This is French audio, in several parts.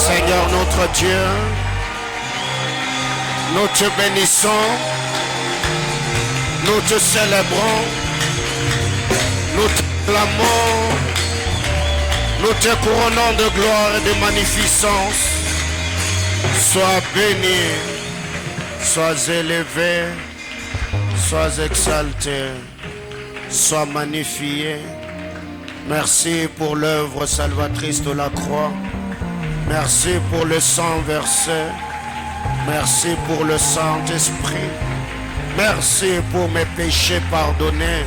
Seigneur notre Dieu, nous te bénissons, nous te célébrons, nous te clamons, nous te couronnons de gloire et de magnificence. Sois béni, sois élevé, sois exalté, sois magnifié. Merci pour l'œuvre salvatrice de la croix. Merci pour le sang versé. Merci pour le Saint-Esprit. Merci pour mes péchés pardonnés.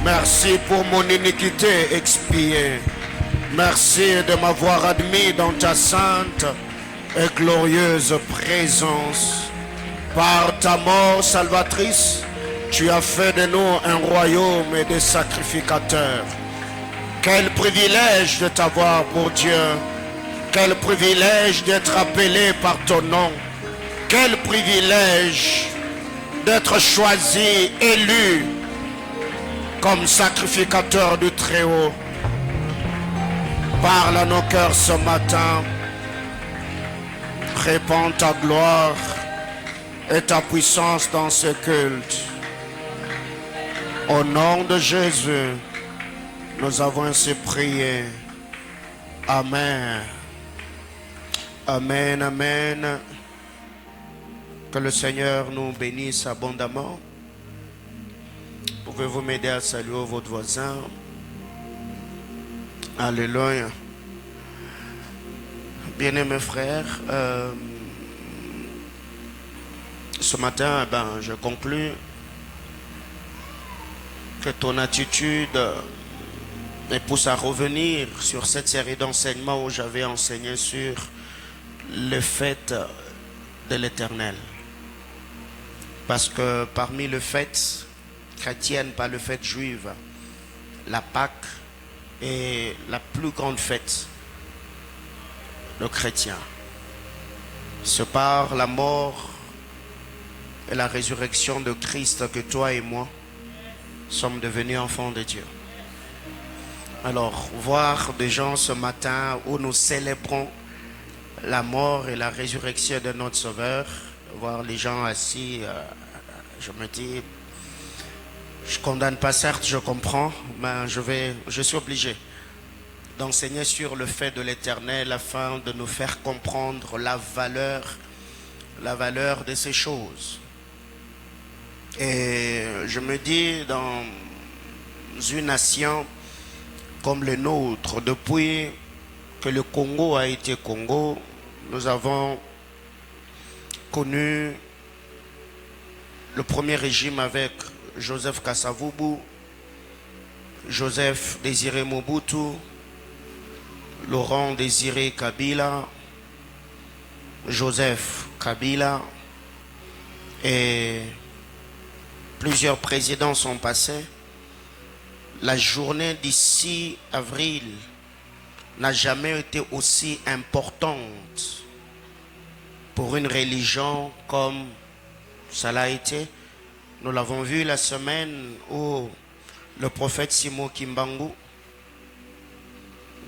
Merci pour mon iniquité expiée. Merci de m'avoir admis dans ta sainte et glorieuse présence. Par ta mort salvatrice, tu as fait de nous un royaume et des sacrificateurs. Quel privilège de t'avoir pour Dieu. Quel privilège d'être appelé par ton nom. Quel privilège d'être choisi, élu comme sacrificateur du Très-Haut. Parle à nos cœurs ce matin. Répands ta gloire et ta puissance dans ce culte. Au nom de Jésus, nous avons ainsi prié. Amen. Amen, amen. Que le Seigneur nous bénisse abondamment. Pouvez-vous m'aider à saluer votre voisin? Alléluia. Bien-aimés frères, ce matin, je conclus que ton attitude me pousse à revenir sur cette série d'enseignements où j'avais enseigné sur le fait de l'Éternel. Parce que parmi les fêtes chrétiennes, pas les fêtes juives, la Pâque est la plus grande fête de chrétiens. C'est par la mort et la résurrection de Christ que toi et moi sommes devenus enfants de Dieu. Alors, voir des gens ce matin où nous célébrons la mort et la résurrection de notre Sauveur, voir les gens assis, je me dis, je ne condamne pas, certes, je comprends, mais je suis obligé d'enseigner sur le fait de l'Éternel afin de nous faire comprendre la valeur de ces choses. Et je me dis, dans une nation comme le nôtre, depuis que le Congo a été Congo, nous avons connu le premier régime avec Joseph Kasavubu, Joseph Désiré Mobutu, Laurent Désiré Kabila, Joseph Kabila, et plusieurs présidents sont passés. La journée du 6 avril n'a jamais été aussi importante pour une religion comme ça l'a été. Nous l'avons vu la semaine où le prophète Simon Kimbangu,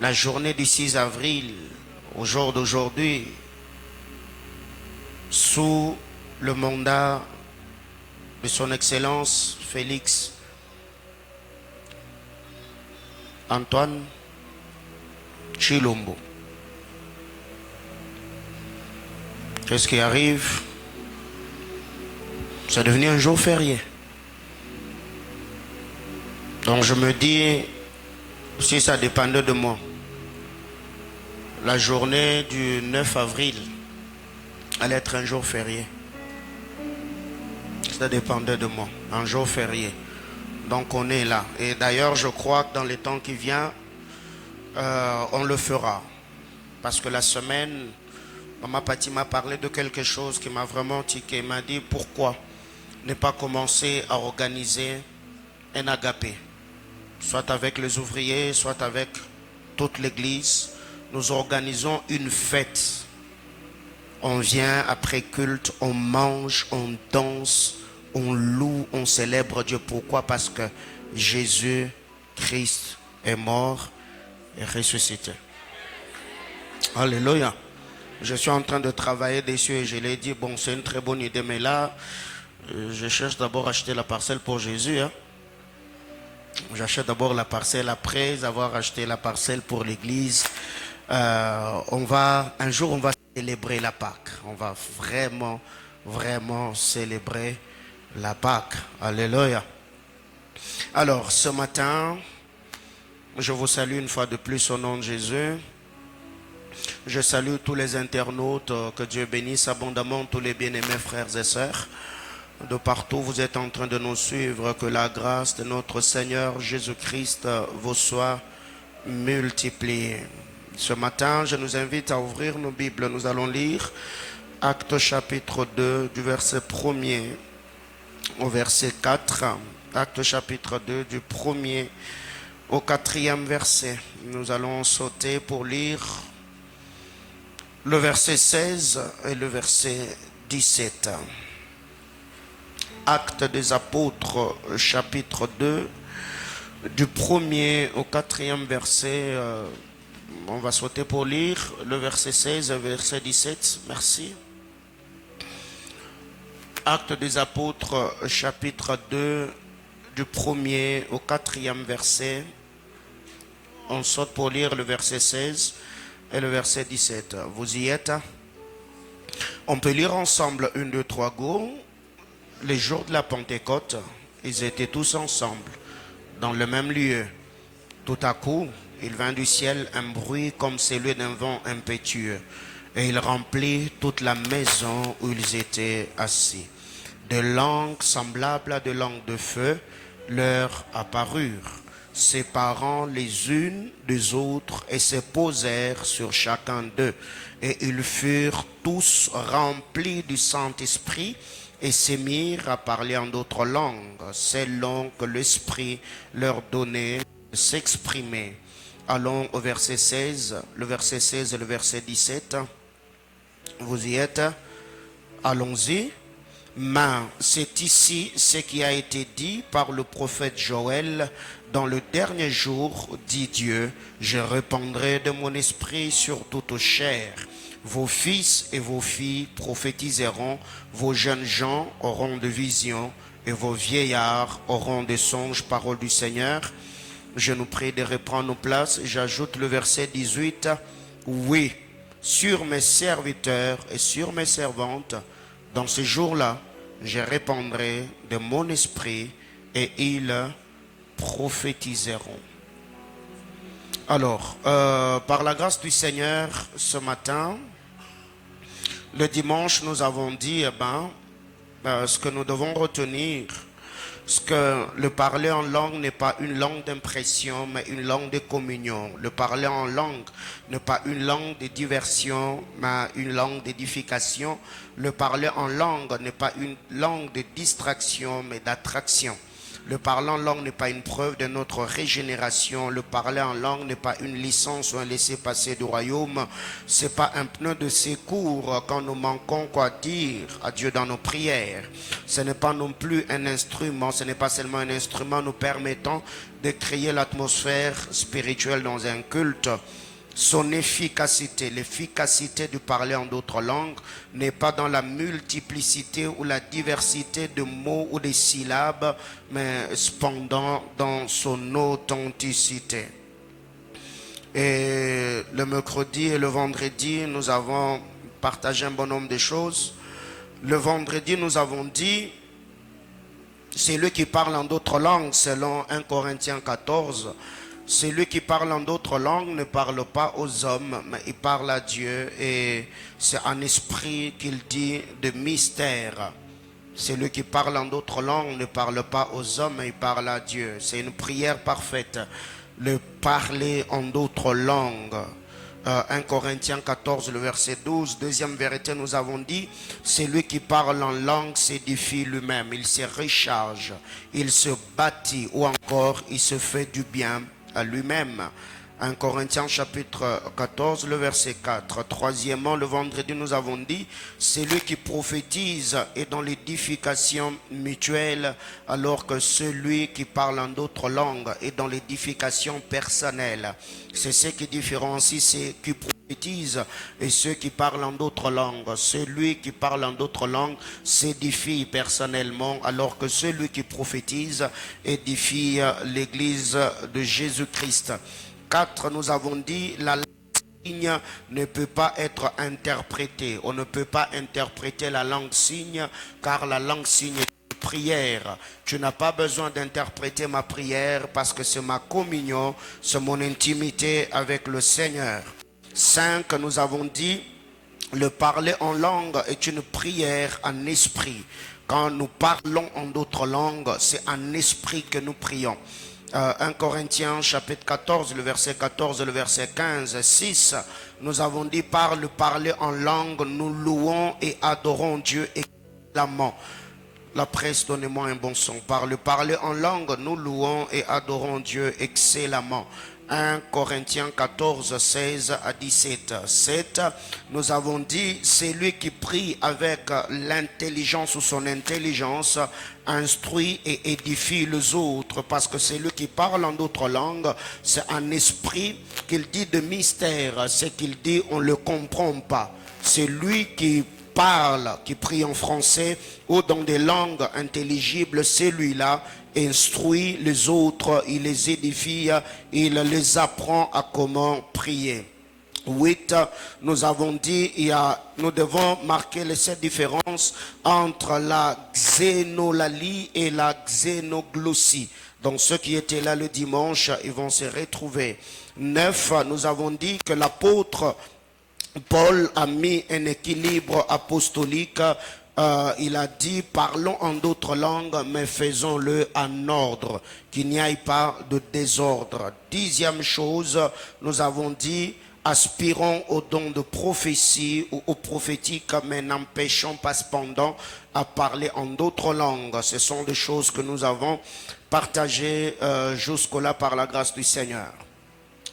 la journée du 6 avril, au jour d'aujourd'hui, sous le mandat de son Excellence Félix Antoine Chilombo. Qu'est-ce qui arrive? C'est devenu un jour férié. Donc je me dis, si ça dépendait de moi, la journée du 9 avril allait être un jour férié. Ça dépendait de moi, un jour férié. Donc on est là. Et d'ailleurs, je crois que dans les temps qui viennent, on le fera. Parce que la semaine, Maman Pati m'a parlé de quelque chose qui m'a vraiment tiqué. Elle m'a dit pourquoi ne pas commencer à organiser un agapé. Soit avec les ouvriers, soit avec toute l'église. Nous organisons une fête. On vient après culte, on mange, on danse, on loue, on célèbre Dieu. Pourquoi? Parce que Jésus-Christ est mort et ressuscité. Alléluia. Je suis en train de travailler dessus et je l'ai dit, bon, c'est une très bonne idée, mais là, je cherche d'abord à acheter la parcelle pour Jésus. Hein. J'achète d'abord la parcelle après avoir acheté la parcelle pour l'église. Un jour, on va célébrer la Pâque. On va vraiment célébrer la Pâque. Alléluia. Alors, ce matin, je vous salue une fois de plus au nom de Jésus. Je salue tous les internautes, que Dieu bénisse abondamment tous les bien-aimés frères et sœurs. De partout vous êtes en train de nous suivre, que la grâce de notre Seigneur Jésus-Christ vous soit multipliée. Ce matin, je nous invite à ouvrir nos Bibles. Nous allons lire Actes chapitre 2 du verset 1er au verset 4. Actes chapitre 2 du 1er au 4e verset. Nous allons sauter pour lire le verset 16 et le verset 17. Actes des apôtres, chapitre 2, du 1er au 4e verset. On va sauter pour lire le verset 16 et le verset 17. Merci. Actes des apôtres, chapitre 2, du 1er au 4e verset. On saute pour lire le verset 16 et le verset 17. Vous y êtes? On peut lire ensemble 1, 2, 3, go. Les jours de la Pentecôte, ils étaient tous ensemble, dans le même lieu. Tout à coup, il vint du ciel un bruit comme celui d'un vent impétueux, et il remplit toute la maison où ils étaient assis. Des langues semblables à des langues de feu leur apparurent, séparant les unes des autres, et se posèrent sur chacun d'eux. Et ils furent tous remplis du Saint-Esprit, et se mirent à parler en d'autres langues, selon que l'Esprit leur donnait de s'exprimer. Allons au verset 16, le verset 16 et le verset 17. Vous y êtes? Allons-y. Mais c'est ici ce qui a été dit par le prophète Joël. Dans le dernier jour, dit Dieu, je répandrai de mon esprit sur toute chair. Vos fils et vos filles prophétiseront, vos jeunes gens auront de visions et vos vieillards auront des songes, parole du Seigneur. Je nous prie de reprendre nos places. J'ajoute le verset 18. Oui, sur mes serviteurs et sur mes servantes, dans ces jours-là, je répandrai de mon esprit et ils prophétiseront. Alors, par la grâce du Seigneur, ce matin, le dimanche, nous avons dit, ce que nous devons retenir, ce que le parler en langue n'est pas une langue d'impression, mais une langue de communion. Le parler en langue n'est pas une langue de diversion, mais une langue d'édification. Le parler en langue n'est pas une langue de distraction, mais d'attraction. Le parler en langue n'est pas une preuve de notre régénération. Le parler en langue n'est pas une licence ou un laissez-passer du royaume. C'est pas un pneu de secours quand nous manquons quoi dire à Dieu dans nos prières. Ce n'est pas non plus un instrument. Ce n'est pas seulement un instrument nous permettant de créer l'atmosphère spirituelle dans un culte. Son efficacité, l'efficacité du parler en d'autres langues n'est pas dans la multiplicité ou la diversité de mots ou de syllabes, mais cependant dans son authenticité. Et le mercredi et le vendredi, nous avons partagé un bon nombre de choses. Le vendredi, nous avons dit, c'est lui qui parle en d'autres langues, selon 1 Corinthiens 14. Celui qui parle en d'autres langues ne parle pas aux hommes, mais il parle à Dieu. Et c'est en esprit qu'il dit de mystère. Celui qui parle en d'autres langues ne parle pas aux hommes, mais il parle à Dieu. C'est une prière parfaite. Le parler en d'autres langues. 1 Corinthiens 14, le verset 12. Deuxième vérité, nous avons dit, celui qui parle en langue s'édifie lui-même. Il se recharge, il se bâtit ou encore il se fait du bien à lui-même. 1 Corinthiens chapitre 14, le verset 4. Troisièmement, le vendredi, nous avons dit, celui qui prophétise est dans l'édification mutuelle, alors que celui qui parle en d'autres langues est dans l'édification personnelle. C'est ce qui différencie ceux qui prophétisent prophétisent et ceux qui parlent en d'autres langues. Celui qui parle en d'autres langues s'édifie personnellement, alors que celui qui prophétise édifie l'Église de Jésus-Christ. 4, nous avons dit, la langue signe ne peut pas être interprétée. On ne peut pas interpréter la langue signe, car la langue signe est une prière. Tu n'as pas besoin d'interpréter ma prière parce que c'est ma communion, c'est mon intimité avec le Seigneur. 5, nous avons dit, le parler en langue est une prière en esprit. Quand nous parlons en d'autres langues, c'est en esprit que nous prions. 1 Corinthiens chapitre 14, le verset 14 et le verset 15, 6, nous avons dit, par le parler en langue, nous louons et adorons Dieu excellemment. La presse, donnez-moi un bon son. Par le parler en langue, nous louons et adorons Dieu excellemment. 1 Corinthiens 14, 16 à 17. 7, nous avons dit, c'est lui qui prie avec l'intelligence ou son intelligence, instruit et édifie les autres, parce que c'est lui qui parle en d'autres langues, c'est un esprit qu'il dit de mystère, ce qu'il dit on ne le comprend pas. C'est lui qui parle, qui prie en français ou dans des langues intelligibles, celui-là instruit les autres, il les édifie, il les apprend à comment prier. 8, nous avons dit, nous devons marquer cette différence entre la xénolalie et la xénoglossie. Donc ceux qui étaient là le dimanche, ils vont se retrouver. 9, nous avons dit que l'apôtre Paul a mis un équilibre apostolique. Il a dit, parlons en d'autres langues, mais faisons-le en ordre, qu'il n'y ait pas de désordre. 10e chose, nous avons dit, aspirons au don de prophétie ou au prophétique, mais n'empêchons pas cependant à parler en d'autres langues. Ce sont des choses que nous avons partagées jusque-là par la grâce du Seigneur.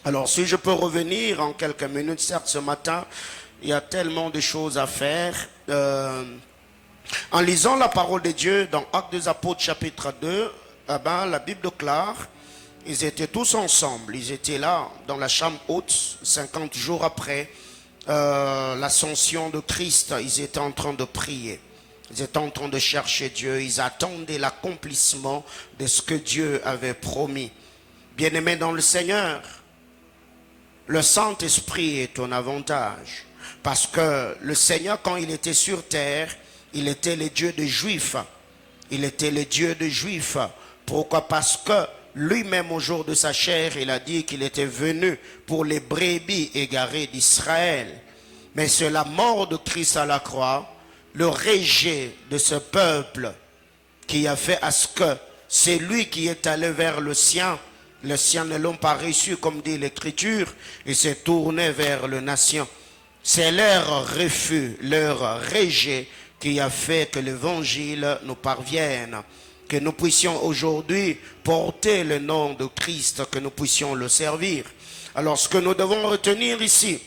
Alors, si je peux revenir en quelques minutes, certes ce matin, il y a tellement de choses à faire. En lisant la parole de Dieu dans Actes des Apôtres chapitre 2, la Bible déclare, ils étaient tous ensemble, ils étaient là dans la chambre haute, 50 jours après l'ascension de Christ, ils étaient en train de prier. Ils étaient en train de chercher Dieu, ils attendaient l'accomplissement de ce que Dieu avait promis. Bien-aimés dans le Seigneur, le Saint-Esprit est un avantage. Parce que le Seigneur, quand il était sur terre, il était le Dieu des Juifs. Il était le Dieu des Juifs. Pourquoi? Parce que lui-même, au jour de sa chair, il a dit qu'il était venu pour les brebis égarées d'Israël. Mais c'est la mort de Christ à la croix, le rejet de ce peuple qui a fait à ce que c'est lui qui est allé vers le sien. Les siens ne l'ont pas reçu, comme dit l'Écriture, il s'est tourné vers les nations. C'est leur refus, leur rejet qui a fait que l'Évangile nous parvienne. Que nous puissions aujourd'hui porter le nom de Christ, que nous puissions le servir. Alors ce que nous devons retenir ici,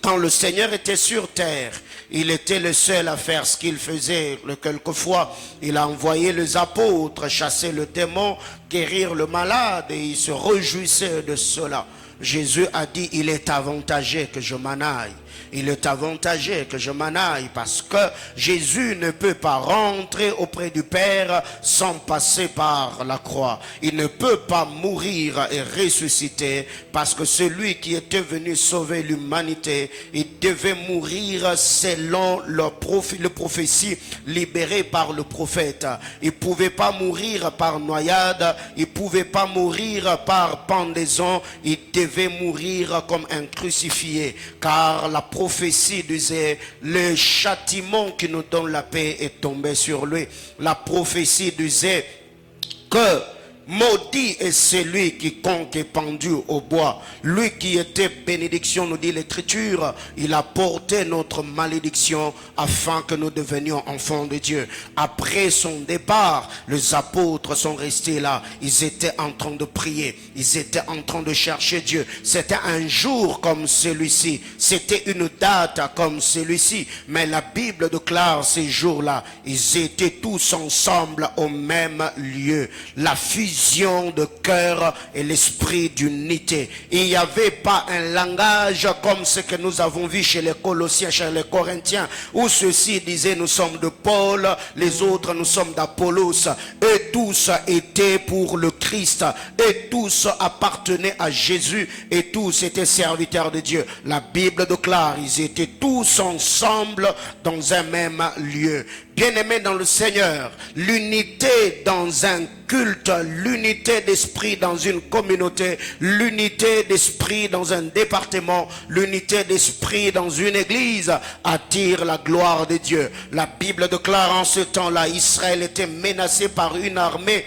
quand le Seigneur était sur terre, il était le seul à faire ce qu'il faisait. Quelquefois, il a envoyé les apôtres chasser le démon, guérir le malade, et il se réjouissait de cela. Jésus a dit, il est avantagé que je m'en aille. Il est avantagé que je m'en aille parce que Jésus ne peut pas rentrer auprès du Père sans passer par la croix. Il ne peut pas mourir et ressusciter parce que celui qui était venu sauver l'humanité, il devait mourir selon le prophétie libérée par le prophète. Il ne pouvait pas mourir par noyade, il ne pouvait pas mourir par pendaison, il devait mourir comme un crucifié car la prophétie disait, le châtiment qui nous donne la paix est tombé sur lui. La prophétie disait que maudit est celui qui est pendu au bois. Lui qui était bénédiction, nous dit l'Écriture, il a porté notre malédiction afin que nous devenions enfants de Dieu. Après son départ, les apôtres sont restés là. Ils étaient en train de prier. Ils étaient en train de chercher Dieu. C'était un jour comme celui-ci. C'était une date comme celui-ci. Mais la Bible déclare ces jours-là, ils étaient tous ensemble au même lieu. La fusion fusion de cœur et l'esprit d'unité. Il n'y avait pas un langage comme ce que nous avons vu chez les Colossiens, chez les Corinthiens, où ceux-ci disaient nous sommes de Paul, les autres nous sommes d'Apollos. Et tous étaient pour le Christ, et tous appartenaient à Jésus, et tous étaient serviteurs de Dieu. La Bible déclare, ils étaient tous ensemble dans un même lieu. Bien-aimés dans le Seigneur, l'unité dans un culte, l'unité d'esprit dans une communauté, l'unité d'esprit dans un département, l'unité d'esprit dans une église attire la gloire de Dieu. La Bible déclare en ce temps-là, Israël était menacé par une armée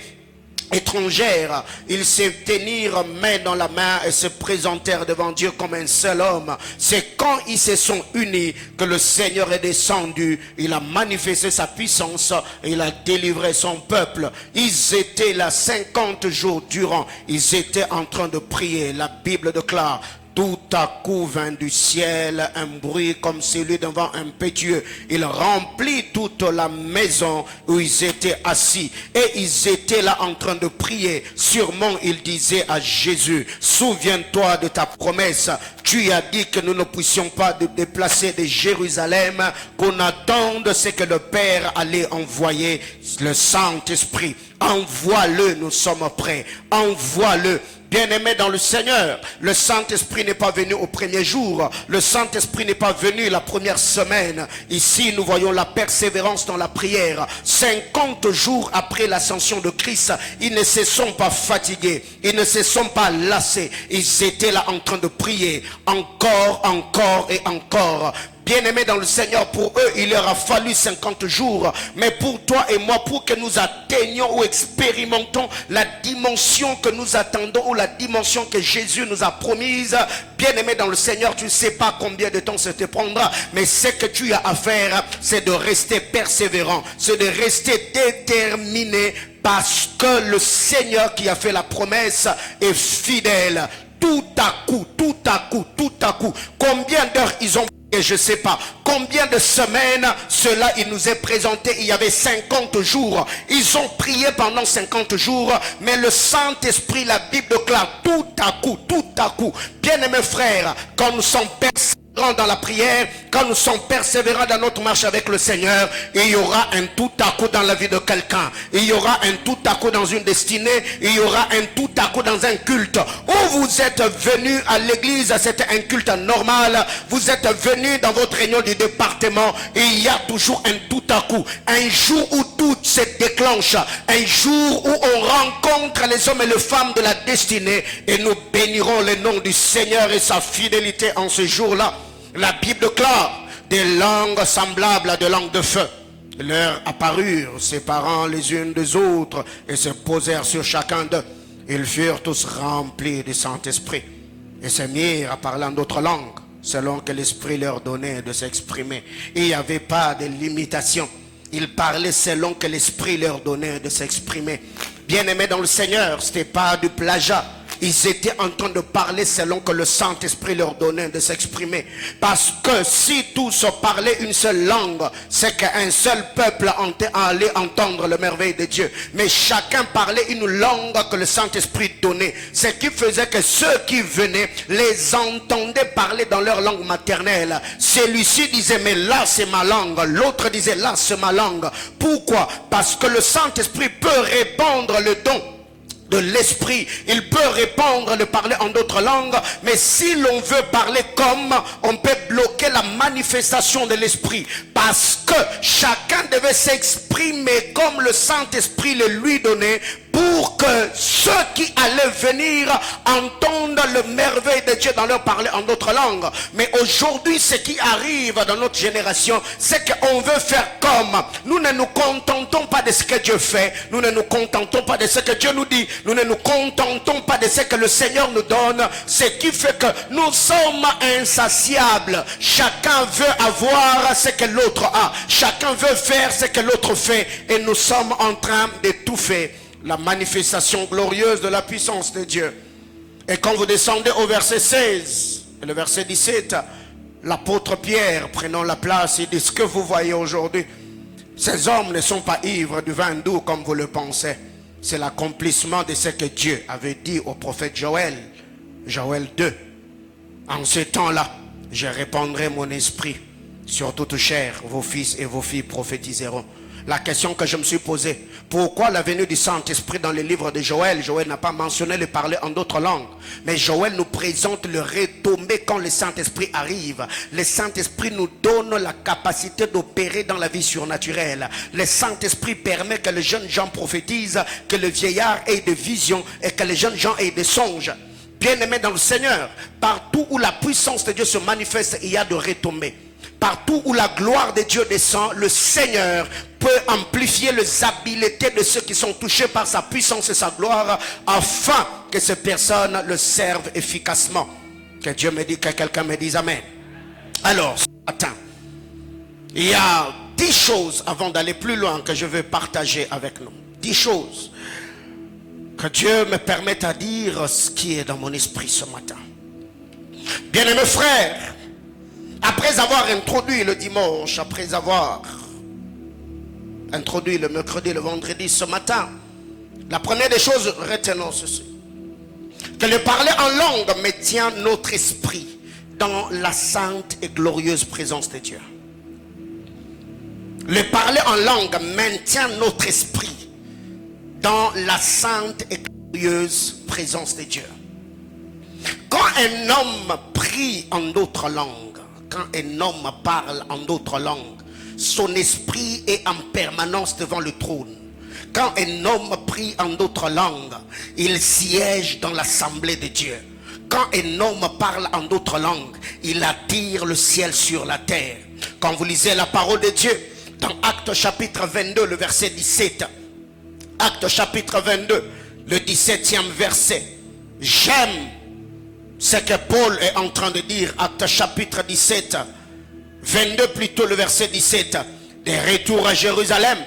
étrangère. Ils se tenirent main dans la main et se présentèrent devant Dieu comme un seul homme. C'est quand ils se sont unis que le Seigneur est descendu. Il a manifesté sa puissance et il a délivré son peuple. Ils étaient là 50 jours durant. Ils étaient en train de prier. La Bible déclare, tout à coup vint du ciel un bruit comme celui d'un vent impétueux. Il remplit toute la maison où ils étaient assis. Et ils étaient là en train de prier. Sûrement ils disaient à Jésus, souviens-toi de ta promesse. Tu as dit que nous ne puissions pas nous déplacer de Jérusalem, qu'on attende ce que le Père allait envoyer, le Saint-Esprit. Envoie-le, nous sommes prêts. Envoie-le. Bien-aimés dans le Seigneur, le Saint-Esprit n'est pas venu au premier jour. Le Saint-Esprit n'est pas venu la première semaine. Ici, nous voyons la persévérance dans la prière. 50 jours après l'ascension de Christ, ils ne se sont pas fatigués. Ils ne se sont pas lassés. Ils étaient là en train de prier. Encore, encore et encore. Bien-aimés dans le Seigneur, pour eux, il leur a fallu 50 jours. Mais pour toi et moi, pour que nous atteignions ou expérimentons la dimension que nous attendons ou la dimension que Jésus nous a promise, bien-aimé dans le Seigneur, tu ne sais pas combien de temps ça te prendra. Mais ce que tu as à faire, c'est de rester persévérant. C'est de rester déterminé parce que le Seigneur qui a fait la promesse est fidèle. Tout à coup, tout à coup, tout à coup. Combien d'heures ils ont... Et je ne sais pas combien de semaines cela il nous est présenté. Il y avait 50 jours. Ils ont prié pendant 50 jours. Mais le Saint-Esprit, la Bible déclare tout à coup. Bien-aimés frères, quand nous sommes persévérants dans la prière, quand nous sommes persévérants dans notre marche avec le Seigneur, il y aura un tout à coup dans la vie de quelqu'un. Il y aura un tout à coup dans une destinée. Il y aura un tout à coup dans un culte. Où vous êtes venu à l'église, c'était un culte normal. Vous êtes venu dans votre réunion du département. Et il y a toujours un tout à coup. Un jour où tout se déclenche. Un jour où on rencontre les hommes et les femmes de la destinée. Et nous bénirons le nom du Seigneur et sa fidélité en ce jour-là. La Bible déclare des langues semblables à des langues de feu. Leur apparurent, séparant les unes des autres, et se posèrent sur chacun d'eux. Ils furent tous remplis du Saint-Esprit, et se mirent à parler en d'autres langues, selon que l'Esprit leur donnait de s'exprimer. Il n'y avait pas de limitation. Ils parlaient selon que l'Esprit leur donnait de s'exprimer. Bien-aimés dans le Seigneur, ce n'était pas du plagiat. Ils étaient en train de parler selon que le Saint-Esprit leur donnait de s'exprimer. Parce que si tous parlaient une seule langue, c'est qu'un seul peuple allait entendre le merveille de Dieu. Mais chacun parlait une langue que le Saint-Esprit donnait. Ce qui faisait que ceux qui venaient les entendaient parler dans leur langue maternelle. Celui-ci disait, mais là c'est ma langue. L'autre disait, là c'est ma langue. Pourquoi? Parce que le Saint-Esprit peut répandre le don de l'esprit. Il peut répondre de parler en d'autres langues, mais si l'on veut parler comme, on peut bloquer la manifestation de l'esprit, parce que chacun devait s'exprimer comme le Saint-Esprit le lui donnait, pour que ceux qui allaient venir entendent le merveille de Dieu dans leur parler en d'autres langues. Mais aujourd'hui, ce qui arrive dans notre génération, c'est qu'on veut faire comme. Nous ne nous contentons pas de ce que Dieu fait. Nous ne nous contentons pas de ce que Dieu nous dit. Nous ne nous contentons pas de ce que le Seigneur nous donne. Ce qui fait que nous sommes insatiables. Chacun veut avoir ce que l'autre a. Chacun veut faire ce que l'autre fait. Et nous sommes en train d'étouffer la manifestation glorieuse de la puissance de Dieu. Et quand vous descendez au verset 16 et le verset 17, l'apôtre Pierre prenant la place, il dit, ce que vous voyez aujourd'hui, ces hommes ne sont pas ivres du vin doux comme vous le pensez. c'est l'accomplissement de ce que Dieu avait dit au prophète Joël. Joël 2. En ce temps-là, je répandrai mon esprit sur toute chair. Vos fils et vos filles prophétiseront. La question que je me suis posée, pourquoi la venue du Saint-Esprit dans le livre de Joël? Joël n'a pas mentionné le parler en d'autres langues. Mais Joël nous présente le retombé quand le Saint-Esprit arrive. Le Saint-Esprit nous donne la capacité d'opérer dans la vie surnaturelle. Le Saint-Esprit permet que les jeunes gens prophétisent, que le vieillard ait des visions et que les jeunes gens aient des songes. Bien-aimés dans le Seigneur, partout où la puissance de Dieu se manifeste, il y a de retombées. Partout où la gloire de Dieu descend, le Seigneur peut amplifier les habiletés de ceux qui sont touchés par sa puissance et sa gloire, afin que ces personnes le servent efficacement. Que Dieu me dise, que quelqu'un me dise Amen. Alors, ce matin, il y a 10 choses avant d'aller plus loin que je veux partager avec nous. 10 choses que Dieu me permette à dire ce qui est dans mon esprit ce matin. Bien-aimés frères, après avoir introduit le dimanche, après avoir introduit le mercredi, le vendredi, ce matin, la première des choses, retenons ceci. Que le parler en langue maintient notre esprit dans la sainte et glorieuse présence de Dieu. Le parler en langue maintient notre esprit dans la sainte et glorieuse présence de Dieu. Quand un homme prie en d'autres langues, quand un homme parle en d'autres langues, son esprit est en permanence devant le trône. Quand un homme prie en d'autres langues, il siège dans l'assemblée de Dieu. Quand un homme parle en d'autres langues, il attire le ciel sur la terre. Quand vous lisez la parole de Dieu, dans Actes chapitre 22, le verset 17, Actes chapitre 22, le 17e verset, j'aime ce que Paul est en train de dire. Actes chapitre 17, 22 plutôt, le verset 17. Des retours à Jérusalem,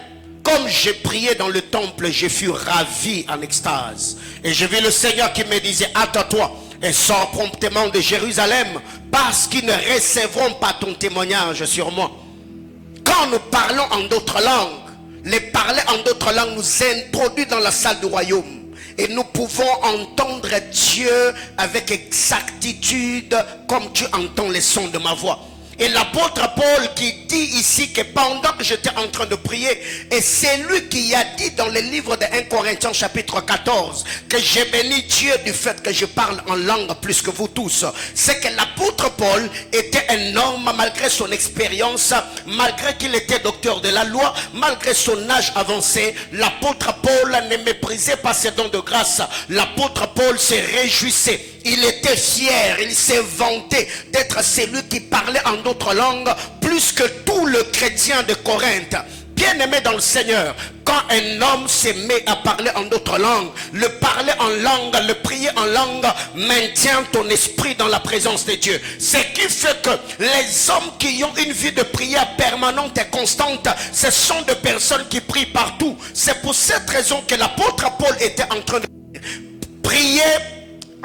comme j'ai prié dans le temple, je fus ravi en extase. Et je vis le Seigneur qui me disait, hâte-toi et sors promptement de Jérusalem, parce qu'ils ne recevront pas ton témoignage sur moi. Quand nous parlons en d'autres langues, les parler en d'autres langues nous introduit dans la salle du royaume. Et nous pouvons entendre Dieu avec exactitude comme tu entends les sons de ma voix. Et l'apôtre Paul qui dit ici que pendant que j'étais en train de prier, et c'est lui qui a dit dans le livre de 1 Corinthiens chapitre 14 que j'ai béni Dieu du fait que je parle en langue plus que vous tous. C'est que l'apôtre Paul était un homme malgré son expérience, malgré qu'il était docteur de la loi, malgré son âge avancé. L'apôtre Paul ne méprisait pas ses dons de grâce. L'apôtre Paul se réjouissait. Il était fier, il s'est vanté d'être celui qui parlait en d'autres langues plus que tout le chrétien de Corinthe. Bien-aimé dans le Seigneur, quand un homme se met à parler en d'autres langues, le parler en langue, le prier en langue maintient ton esprit dans la présence de Dieu. Ce qui fait que les hommes qui ont une vie de prière permanente et constante, ce sont des personnes qui prient partout. C'est pour cette raison que l'apôtre Paul était en train de prier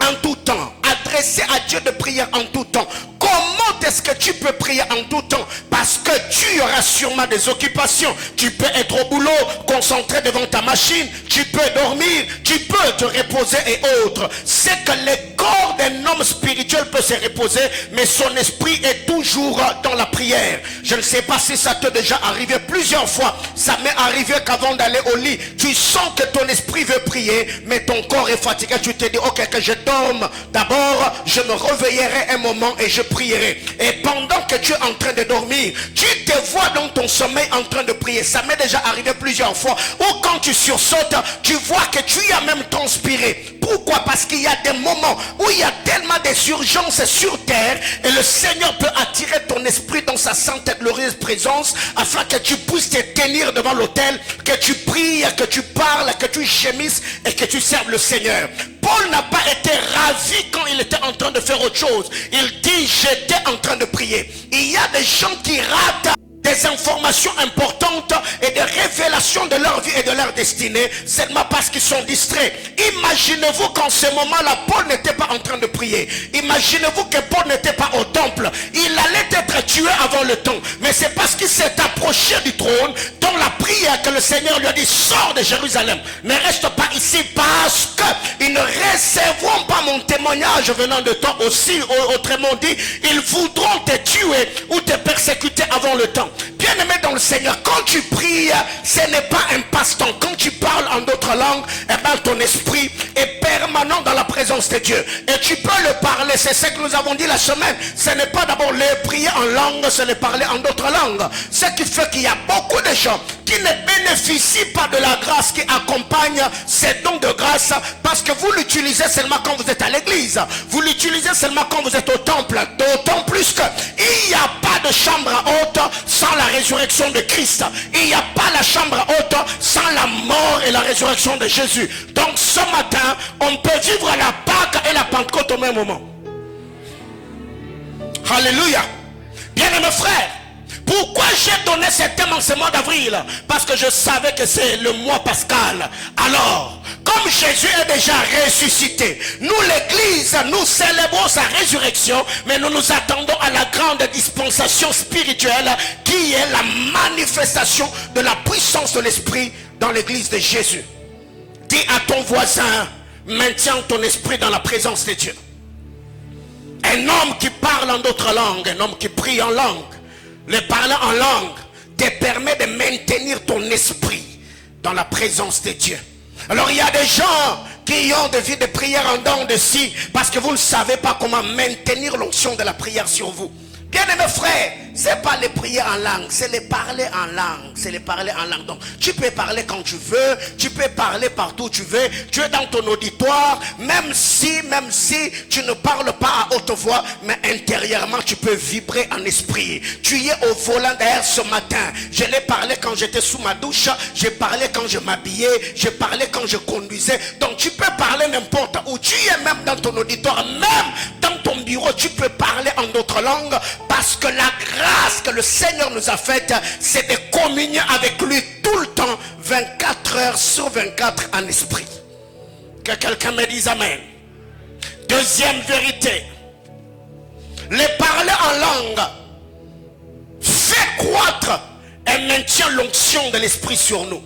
en tout temps, adresser à Dieu de prier en tout temps. Comment est-ce que tu peux prier en tout temps? Parce que tu auras sûrement des occupations. Tu peux être au boulot, concentré devant ta machine. Tu peux dormir, tu peux te reposer et autres. C'est que le corps d'un homme spirituel peut se reposer, mais son esprit est toujours dans la prière. Je ne sais pas si ça t'est déjà arrivé plusieurs fois. Ça m'est arrivé qu'avant d'aller au lit, tu sens que ton esprit veut prier, mais ton corps est fatigué. Tu te dis, ok, que je dorme. D'abord, je me réveillerai un moment et je prierai. Et pendant que tu es en train de dormir, tu te vois dans ton sommeil en train de prier. Ça m'est déjà arrivé plusieurs fois. Ou quand tu sursautes, tu vois que tu as même transpiré. Pourquoi? Parce qu'il y a des moments où il y a tellement d'urgences sur terre et le Seigneur peut attirer ton esprit dans sa sainte et glorieuse présence afin que tu puisses te tenir devant l'autel, que tu pries, que tu parles, que tu gémisses et que tu serves le Seigneur. Paul n'a pas été ravi quand il était en train de faire autre chose. Il dit, j'étais en train de prier. Il y a des gens qui ratent des informations importantes et des révélations de leur vie et de leur destinée, seulement parce qu'ils sont distraits. Imaginez-vous qu'en ce moment-là, Paul n'était pas en train de prier. Imaginez-vous que Paul n'était pas au temple. Il allait être tué avant le temps. Mais c'est parce qu'il s'est approché du trône, dans la prière, que le Seigneur lui a dit, sors de Jérusalem. Ne reste pas ici parce qu'ils ne recevront pas mon témoignage venant de toi aussi. Autrement dit, ils voudront te tuer ou te persécuter avant le temps. Bien-aimé dans le Seigneur, quand tu pries, ce n'est pas un passe-temps. Quand tu parles en d'autres langues, eh bien, ton esprit est permanent dans la présence de Dieu. Et tu peux le parler. C'est ce que nous avons dit la semaine. Ce n'est pas d'abord le prier en langue, c'est le parler en d'autres langues. Ce qui fait qu'il y a beaucoup de gens qui ne bénéficient pas de la grâce qui accompagne ces dons de grâce, parce que vous l'utilisez seulement quand vous êtes à l'église. Vous l'utilisez seulement quand vous êtes au temple. D'autant plus qu'il n'y a pas de chambre haute sans la résurrection de Christ. Il n'y a pas la chambre haute sans la mort et la résurrection de Jésus. Donc ce matin, on peut vivre la Pâque et la Pentecôte au même moment. Alléluia. Bien-aimés frères, pourquoi j'ai donné ce thème en ce mois d'avril? Parce que je savais que c'est le mois pascal. Alors, comme Jésus est déjà ressuscité, nous l'église, nous célébrons sa résurrection, mais nous nous attendons à la grande dispensation spirituelle qui est la manifestation de la puissance de l'esprit dans l'église de Jésus. Dis à ton voisin, maintiens ton esprit dans la présence de Dieu. Un homme qui parle en d'autres langues, un homme qui prie en langue, le parler en langue te permet de maintenir ton esprit dans la présence de Dieu. Alors il y a des gens qui ont des vies de prière en dents de scie parce que vous ne savez pas comment maintenir l'onction de la prière sur vous. Bien-aimés frères, c'est pas les prières en langue, c'est les parler en langue. C'est les parler en langue. Donc, tu peux parler quand tu veux, tu peux parler partout où tu veux, tu es dans ton auditoire, même si tu ne parles pas à haute voix, mais intérieurement, tu peux vibrer en esprit. Tu y es au volant d'ailleurs ce matin. Je l'ai parlé quand j'étais sous ma douche, j'ai parlé quand je m'habillais, j'ai parlé quand je conduisais. Donc, tu peux parler n'importe où. Tu es même dans ton auditoire, même dans ton bureau, tu peux parler en d'autres langues. Parce que la grâce que le Seigneur nous a faite, c'est de communier avec lui tout le temps, 24 heures sur 24 en esprit. Que quelqu'un me dise amen. Deuxième vérité, le parler en langue fait croître et maintient l'onction de l'esprit sur nous.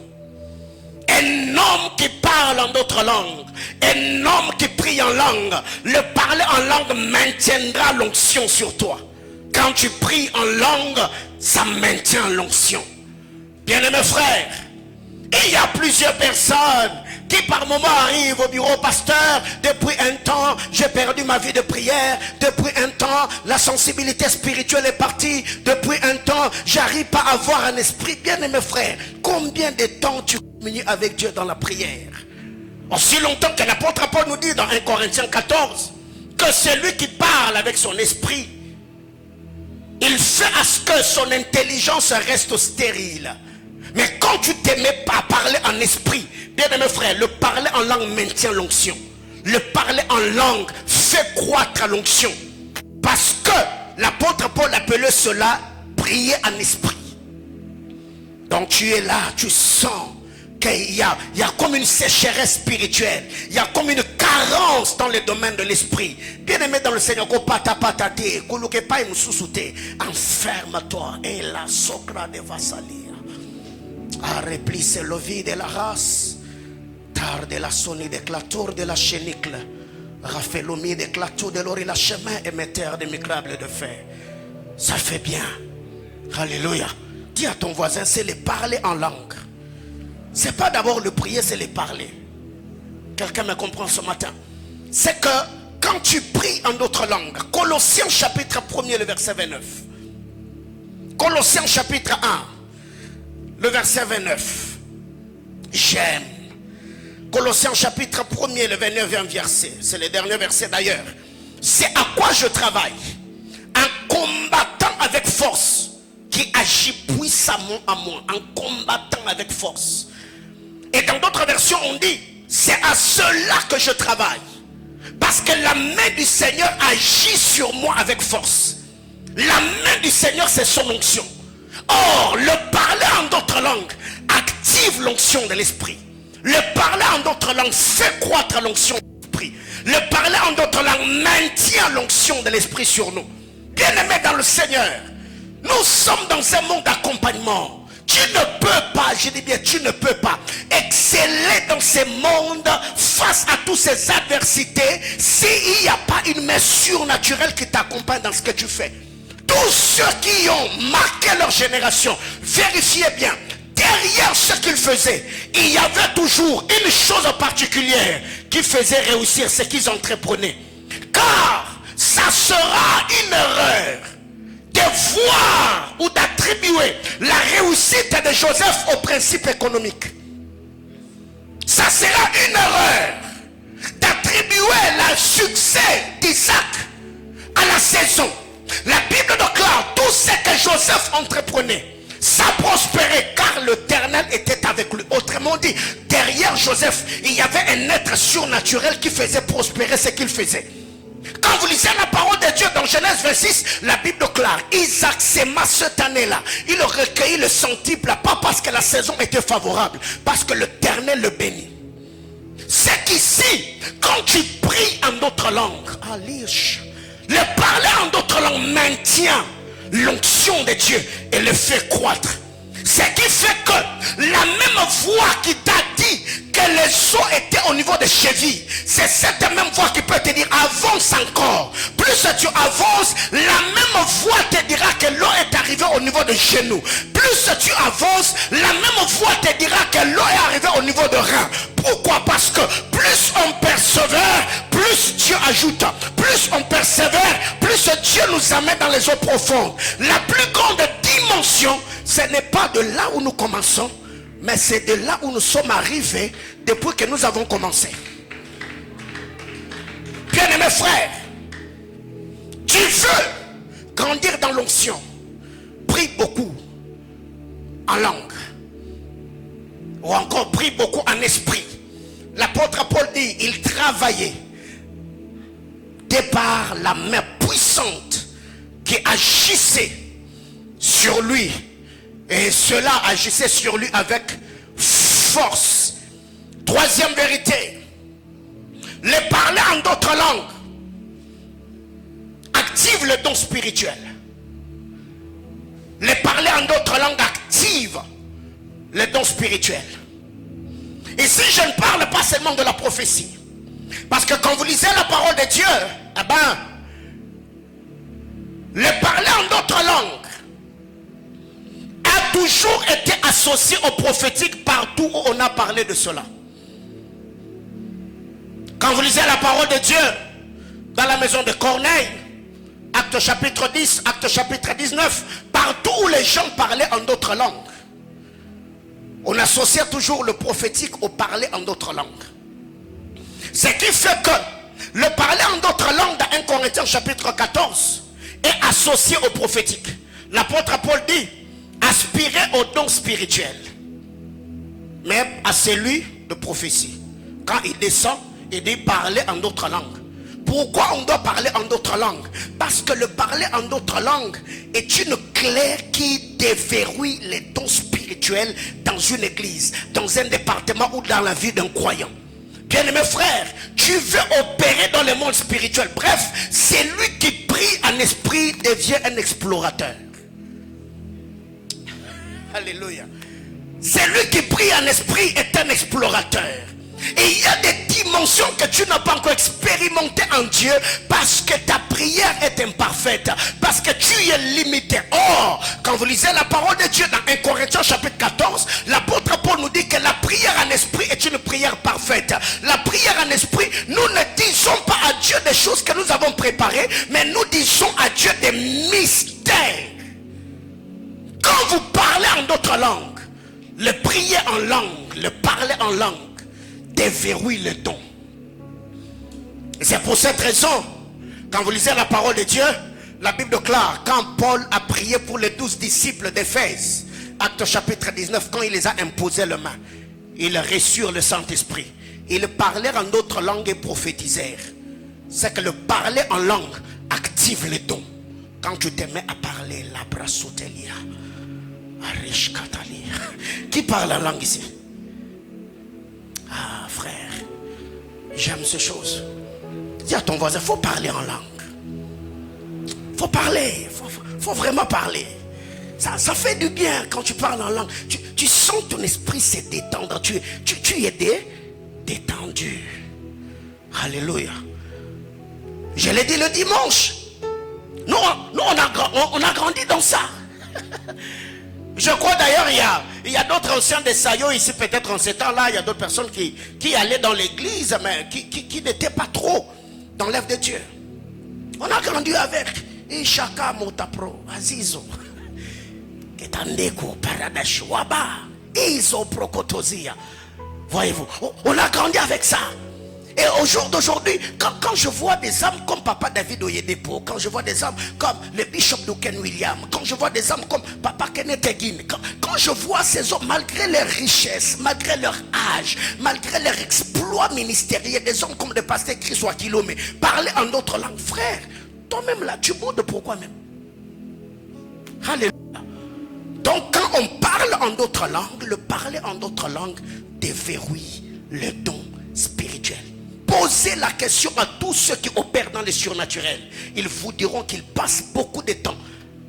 Un homme qui parle en d'autres langues, un homme qui prie en langue, le parler en langue maintiendra l'onction sur toi. Quand tu pries en langue, ça maintient l'onction. Bien-aimés frères, il y a plusieurs personnes qui par moment arrivent au bureau, pasteur, depuis un temps, j'ai perdu ma vie de prière, depuis un temps, la sensibilité spirituelle est partie, depuis un temps, j'arrive pas à avoir un esprit. Bien-aimés frères, combien de temps tu communies avec Dieu dans la prière? Aussi longtemps que l'apôtre Paul nous dit dans 1 Corinthiens 14, que celui qui parle avec son esprit, il fait à ce que son intelligence reste stérile. Mais quand tu te mets pas à parler en esprit, bien aimé frère, le parler en langue maintient l'onction. Le parler en langue fait croître l'onction. Parce que l'apôtre Paul appelait cela prier en esprit. Donc tu es là, tu sens qu'il y a comme une sécheresse spirituelle. Il y a comme une carence dans le domaine de l'esprit. Bien-aimé dans le Seigneur, enferme-toi. Et la socra de Vassalia. A replisse le vide de la race. Tarde la sonne d'éclateur de la chénicle. Raffelomi d'éclateur de l'or et la chemin émetteur de micrables de fer. Ça fait bien. Alléluia. Dis à ton voisin, c'est le parler en langue. C'est pas d'abord le prier, c'est le parler. Quelqu'un me comprend ce matin? C'est que quand tu pries en d'autres langues, Colossiens chapitre 1er, le verset 29. Colossiens chapitre 1, le verset 29. J'aime. Colossiens chapitre 1er, le 29e verset. C'est le dernier verset d'ailleurs. C'est à quoi je travaille. En combattant avec force, qui agit puissamment à moi. En combattant avec force. Et dans d'autres versions, on dit, c'est à cela que je travaille. Parce que la main du Seigneur agit sur moi avec force. La main du Seigneur, c'est son onction. Or, le parler en d'autres langues active l'onction de l'esprit. Le parler en d'autres langues fait croître l'onction de l'esprit. Le parler en d'autres langues maintient l'onction de l'esprit sur nous. Bien-aimés dans le Seigneur, nous sommes dans un monde d'accompagnement. Tu ne peux pas, je dis bien, tu ne peux pas exceller dans ce monde face à toutes ces adversités s'il n'y a pas une main surnaturelle qui t'accompagne dans ce que tu fais. Tous ceux qui ont marqué leur génération, vérifiez bien, derrière ce qu'ils faisaient, il y avait toujours une chose particulière qui faisait réussir ce qu'ils entreprenaient. Car ça sera une erreur de voir ou d'attribuer la réussite de Joseph au principe économique. Ça sera une erreur d'attribuer le succès d'Isaac à la saison. La Bible déclare tout ce que Joseph entreprenait, ça prospérait car l'Éternel était avec lui. Autrement dit, derrière Joseph, il y avait un être surnaturel qui faisait prospérer ce qu'il faisait. Quand vous lisez la parole de Dieu dans Genèse 26, la Bible déclare, Isaac sema cette année-là. Il a recueilli le centuple, pas parce que la saison était favorable, parce que l'Éternel le bénit. C'est qu'ici, quand tu pries en d'autres langues, le parler en d'autres langues maintient l'onction de Dieu et le fait croître. Ce qui fait que la même voix qui t'a dit que les eaux étaient au niveau des chevilles, c'est cette même voix qui peut te dire avance encore. Plus tu avances, la même voix te dira que l'eau est arrivée au niveau des genoux. Plus tu avances, la même voix te dira que l'eau est arrivée au niveau de rein. Pourquoi? Parce que plus on persévère, plus Dieu ajoute. Plus on persévère, plus Dieu nous amène dans les eaux profondes. La plus grande dimension, ce n'est pas de là où nous commençons, mais c'est de là où nous sommes arrivés depuis que nous avons commencé. Bien-aimés frères, tu veux grandir dans l'onction, prie beaucoup en langue, ou encore prie beaucoup en esprit. L'apôtre Paul dit, il travaillait de par la main puissante qui agissait sur lui, et cela agissait sur lui avec force. Troisième vérité, le parler en d'autres langues active le don spirituel. Le parler en d'autres langues active le don spirituel. Ici, je ne parle pas seulement de la prophétie, parce que quand vous lisez la parole de Dieu, eh ben, le parler en d'autres langues a toujours été associé au prophétique partout où on a parlé de cela. Quand vous lisez la parole de Dieu dans la maison de Corneille, acte chapitre 10, acte chapitre 19, partout où les gens parlaient en d'autres langues, on associait toujours le prophétique au parler en d'autres langues. Ce qui fait que le parler en d'autres langues dans 1 Corinthiens chapitre 14 est associé au prophétique. L'apôtre Paul dit, aspirez au don spirituel, même à celui de prophétie. Quand il descend, il dit parler en d'autres langues. Pourquoi on doit parler en d'autres langues? Parce que le parler en d'autres langues est une clé qui déverrouille les dons spirituels dans une église, dans un département ou dans la vie d'un croyant. Bien-aimés frères, tu veux opérer dans le monde spirituel. Bref, c'est lui qui prie en esprit devient un explorateur. Alléluia. C'est lui qui prie en esprit est un explorateur. Et il y a des dimensions que tu n'as pas encore expérimentées en Dieu parce que ta prière est imparfaite, parce que tu es limité. Or, quand vous lisez la parole de Dieu dans 1 Corinthiens chapitre 14, l'apôtre Paul nous dit que la prière en esprit est une prière parfaite. La prière en esprit, nous ne disons pas à Dieu des choses que nous avons préparées, mais nous disons à Dieu des mystères. Quand vous parlez en d'autres langues, le prier en langue, le parler en langue déverrouille le don. C'est pour cette raison, quand vous lisez la parole de Dieu, la Bible déclare, quand Paul a prié pour les 12 disciples d'Éphèse, acte chapitre 19, quand il les a imposé les mains, ils reçurent le Saint-Esprit. Ils parlèrent en d'autres langues et prophétisèrent. C'est que le parler en langue active le don. Quand tu te mets à parler, la brasotelia, Qui parle la langue ici? Ah frère, j'aime ces choses. Dis à ton voisin, il faut parler en langue. Il faut parler, faut vraiment parler. Ça fait du bien quand tu parles en langue. Tu sens ton esprit se détendre. Tu es détendu. Alléluia. Je l'ai dit le dimanche. Nous on a grandi dans ça. Je crois d'ailleurs il y a d'autres anciens des saillots ici, peut-être en ces temps-là, il y a d'autres personnes qui allaient dans l'église, mais qui n'étaient pas trop dans l'œuvre de Dieu. On a grandi avec Ishaka Motapro, Azizo, Ketandeko, Paradash, Waba, Iso Prokotozia. Voyez-vous, on a grandi avec ça. Et au jour d'aujourd'hui, quand je vois des hommes comme Papa David Oyedepo, quand je vois des hommes comme le Bishop Duncan William, quand je vois des hommes comme Papa Kenneth Hagin, quand je vois ces hommes, malgré leur richesse, malgré leur âge, malgré leur exploit ministériel, des hommes comme le pasteur Chris Wakilo, mais parler en d'autres langues, frère, toi-même là, tu boudes pourquoi même? Alléluia. Donc quand on parle en d'autres langues, le parler en d'autres langues déverrouille le don spirituel. Posez la question à tous ceux qui opèrent dans les surnaturels. Ils vous diront qu'ils passent beaucoup de temps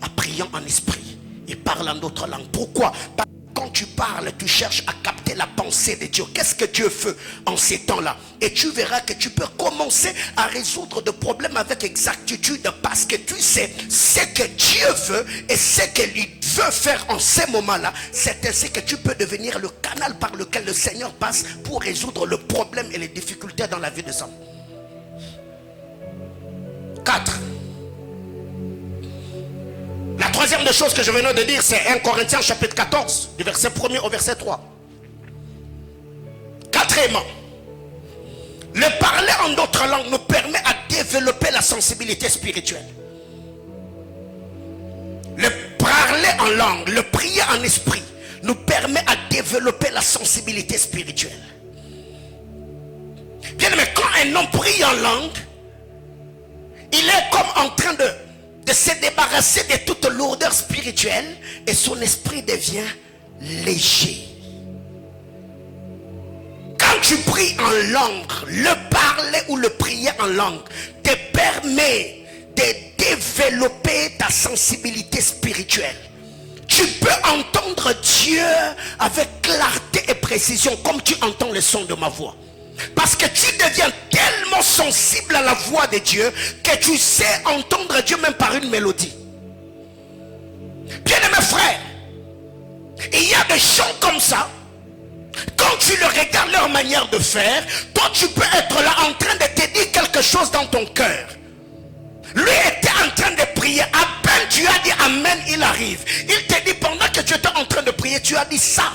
à prier en esprit et parlent en d'autres langues. Pourquoi? Parce que quand tu parles, tu cherches à capter la pensée de Dieu. Qu'est-ce que Dieu veut en ces temps-là? Et tu verras que tu peux commencer à résoudre des problèmes avec exactitude parce que tu sais ce que Dieu veut et ce qu'il veut faire en ces moments-là. C'est ainsi que tu peux devenir le canal par lequel le Seigneur passe pour résoudre le problème et les difficultés dans la vie des hommes. 4. La troisième des choses que je venais de dire, c'est 1 Corinthiens chapitre 14, du verset 1er au verset 3. Quatrièmement, le parler en d'autres langues nous permet à développer la sensibilité spirituelle. Le parler en langue, le prier en esprit nous permet à développer la sensibilité spirituelle. Bien aimé, quand un homme prie en langue, il est comme en train de se débarrasser de toute lourdeur spirituelle et son esprit devient léger. Quand tu pries en langue, le parler ou le prier en langue te permet de développer ta sensibilité spirituelle. Tu peux entendre Dieu avec clarté et précision comme tu entends le son de ma voix. Parce que tu deviens tellement sensible à la voix de Dieu que tu sais entendre Dieu même par une mélodie. Bien-aimés frères, il y a des gens comme ça. Quand tu le regardes leur manière de faire, toi tu peux être là en train de te dire quelque chose dans ton cœur. Lui était en train de prier. À peine tu as dit amen, il arrive. Il te dit pendant que tu étais en train de prier, tu as dit ça.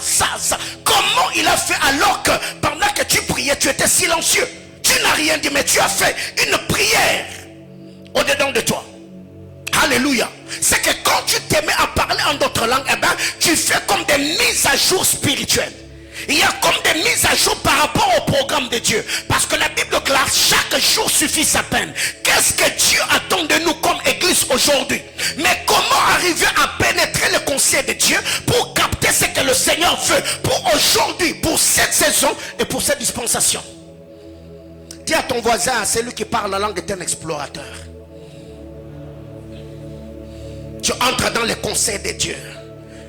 Comment il a fait alors que pendant que tu priais, tu étais silencieux? Tu n'as rien dit, mais tu as fait une prière au-dedans de toi. Alléluia. C'est que quand tu te mets à parler en d'autres langues, eh ben, tu fais comme des mises à jour spirituelles. Il y a comme des mises à jour par rapport au programme de Dieu. Parce que la Bible déclare chaque jour suffit sa peine. Qu'est-ce que Dieu attend de nous comme église aujourd'hui? Mais comment arriver à pénétrer le conseil de Dieu pour capter ce que le Seigneur veut pour aujourd'hui, pour cette saison et pour cette dispensation? Dis à ton voisin, celui qui parle la langue est un explorateur. Tu entres dans le conseil de Dieu.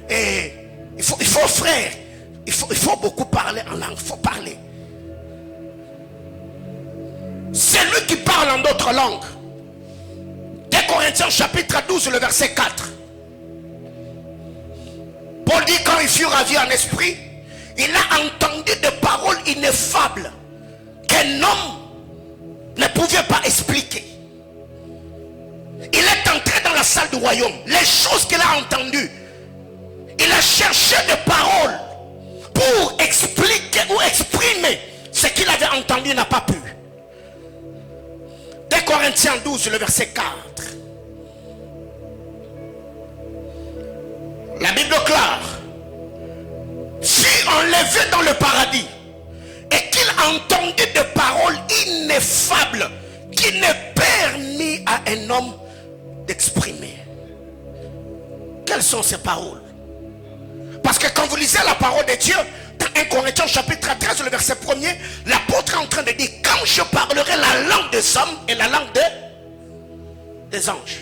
Et il faut frère, il faut beaucoup parler en langue. Il faut parler. Celui qui parle en d'autres langues. 2 Corinthiens chapitre 12, le verset 4. Paul dit quand il fut ravi en esprit, il a entendu des paroles ineffables qu'un homme ne pouvait pas expliquer. Il est entré dans la salle du royaume. Les choses qu'il a entendues, il a cherché des paroles pour expliquer ou exprimer ce qu'il avait entendu, n'a pas pu. 2 Corinthiens 12, le verset 4. La Bible déclare, fut enlevé dans le paradis et qu'il entendit des paroles ineffables qui ne permit à un homme d'exprimer. Quelles sont ces paroles? Parce que quand vous lisez la parole de Dieu, dans 1 Corinthiens chapitre 13, le verset 1er, l'apôtre est en train de dire, quand je parlerai la langue des hommes et la langue des anges.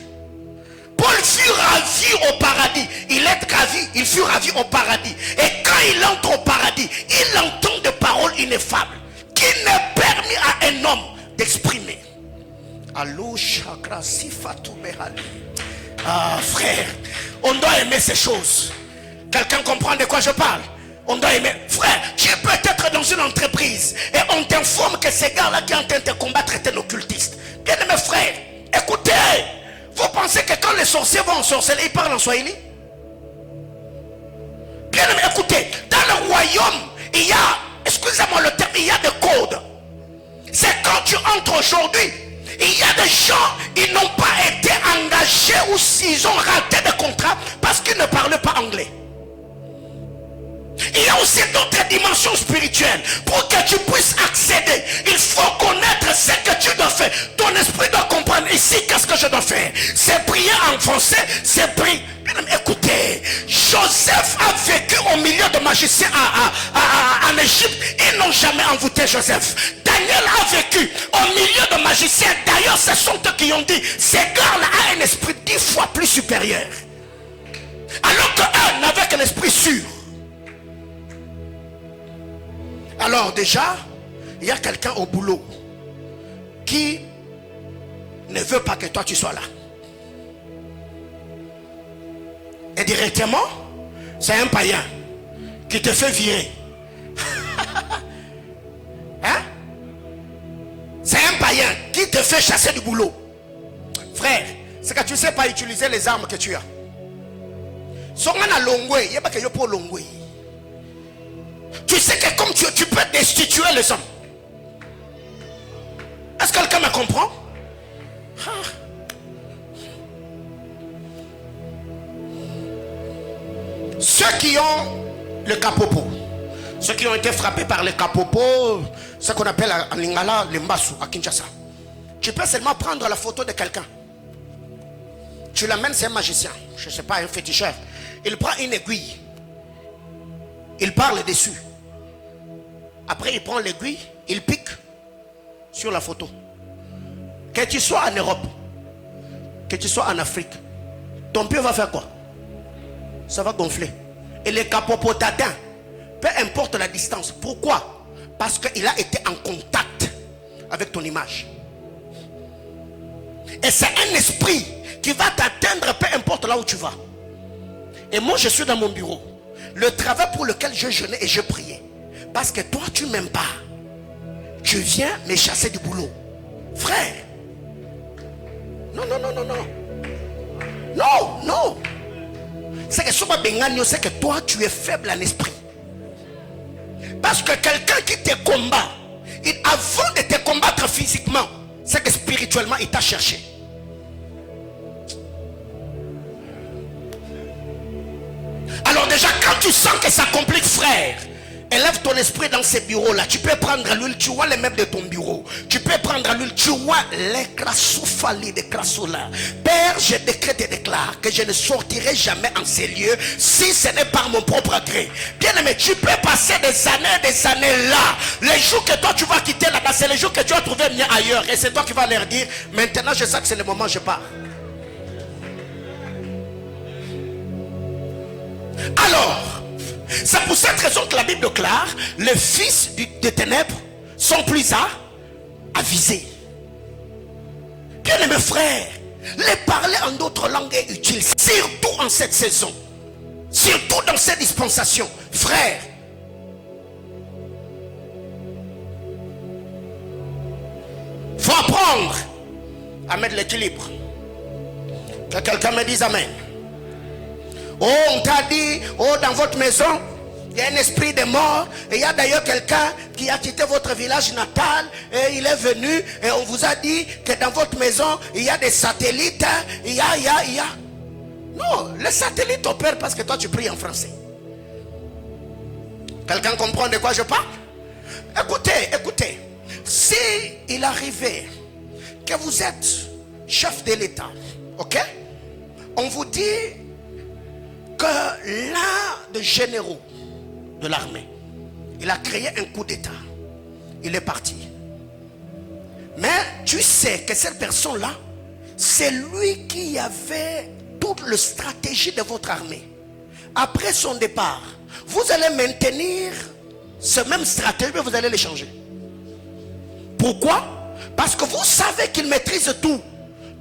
Paul fut ravi au paradis. Il est ravi, il fut ravi au paradis. Et quand il entre au paradis, il entend des paroles ineffables qui n'est permis à un homme d'exprimer. Ah frère, on doit aimer ces choses. Quelqu'un comprend de quoi je parle? On doit aimer. Frère, tu peux être dans une entreprise et on t'informe que ces gars-là qui sont en train de te combattre étaient occultistes. Bien aimé frère, écoutez. Vous pensez que quand les sorciers vont en sorcellerie, ils parlent en swahili? Bien aimé, écoutez, dans le royaume, il y a, excusez-moi le terme, il y a des codes. C'est quand tu entres aujourd'hui, il y a des gens, ils n'ont pas été engagés ou s'ils ont raté des contrats parce qu'ils ne parlent pas anglais. Il y a aussi d'autres dimensions spirituelles. Pour que tu puisses accéder, il faut connaître ce que tu dois faire. Ton esprit doit comprendre ici qu'est-ce que je dois faire. C'est prier en français, c'est prier. Écoutez, Joseph a vécu au milieu de magiciens en Égypte. Ils n'ont jamais envoûté Joseph. Daniel a vécu au milieu de magiciens. D'ailleurs, ce sont eux qui ont dit, ces gars-là ont un esprit 10 fois plus supérieur. Alors qu'eux n'avaient qu'un esprit sûr. Alors déjà, il y a quelqu'un au boulot qui ne veut pas que toi tu sois là. Et directement, c'est un païen qui te fait virer. Hein? C'est un païen qui te fait chasser du boulot. Frère, c'est que tu ne sais pas utiliser les armes que tu as. Tu sais que comme tu peux destituer les hommes. Est-ce que quelqu'un me comprend? Ceux qui ont le kapopo, ceux qui ont été frappés par le kapopo, ce qu'on appelle en lingala le mbasu à Kinshasa, tu peux seulement prendre la photo de quelqu'un. Tu l'amènes, c'est un magicien, je ne sais pas, un féticheur. Il prend une aiguille, il parle dessus. Après, il prend l'aiguille, il pique sur la photo. Que tu sois en Europe, que tu sois en Afrique, ton pied va faire quoi? Ça va gonfler. Et les capopotadins, peu importe la distance. Pourquoi? Parce qu'il a été en contact avec ton image. Et c'est un esprit qui va t'atteindre peu importe là où tu vas. Et moi, je suis dans mon bureau. Le travail pour lequel je jeûnais et je priais. Parce que toi, tu ne m'aimes pas. Tu viens me chasser du boulot. Frère. Non, non, non, non, non. Non, non. C'est que toi, tu es faible en esprit. Parce que quelqu'un qui te combat, avant de te combattre physiquement, c'est que spirituellement, il t'a cherché. Alors déjà, quand tu sens que ça complique, frère, élève ton esprit dans ces bureaux-là. Tu peux prendre l'huile, tu vois les meubles de ton bureau. Tu peux prendre l'huile, tu vois les crassoufali de crassoula. Père, je décrète et déclare que je ne sortirai jamais en ces lieux si ce n'est par mon propre gré. Bien aimé, tu peux passer des années là. Les jours que toi tu vas quitter là-bas, c'est les jours que tu vas trouver mieux ailleurs. Et c'est toi qui vas leur dire, maintenant je sais que c'est le moment, je pars. Alors, c'est pour cette raison que la Bible déclare, les fils des ténèbres sont plus à viser. Bien aimés frères, les parler en d'autres langues est utile, surtout en cette saison, surtout dans cette dispensation. Frères, il faut apprendre à mettre l'équilibre. Que quelqu'un me dise amen. Oh, on t'a dit, oh, dans votre maison, il y a un esprit de mort. Et il y a d'ailleurs quelqu'un qui a quitté votre village natal. Et il est venu et on vous a dit que dans votre maison, il y a des satellites. Il y a. Non, les satellites opèrent parce que toi tu pries en français. Quelqu'un comprend de quoi je parle? Écoutez. Si il arrivait que vous êtes chef de l'État, ok? On vous dit que l'un de généraux de l'armée. Il a créé un coup d'État. Il est parti. Mais tu sais que cette personne-là, c'est lui qui avait toute la stratégie de votre armée. Après son départ, vous allez maintenir ce même stratégie, mais vous allez les changer. Pourquoi? Parce que vous savez qu'il maîtrise tout.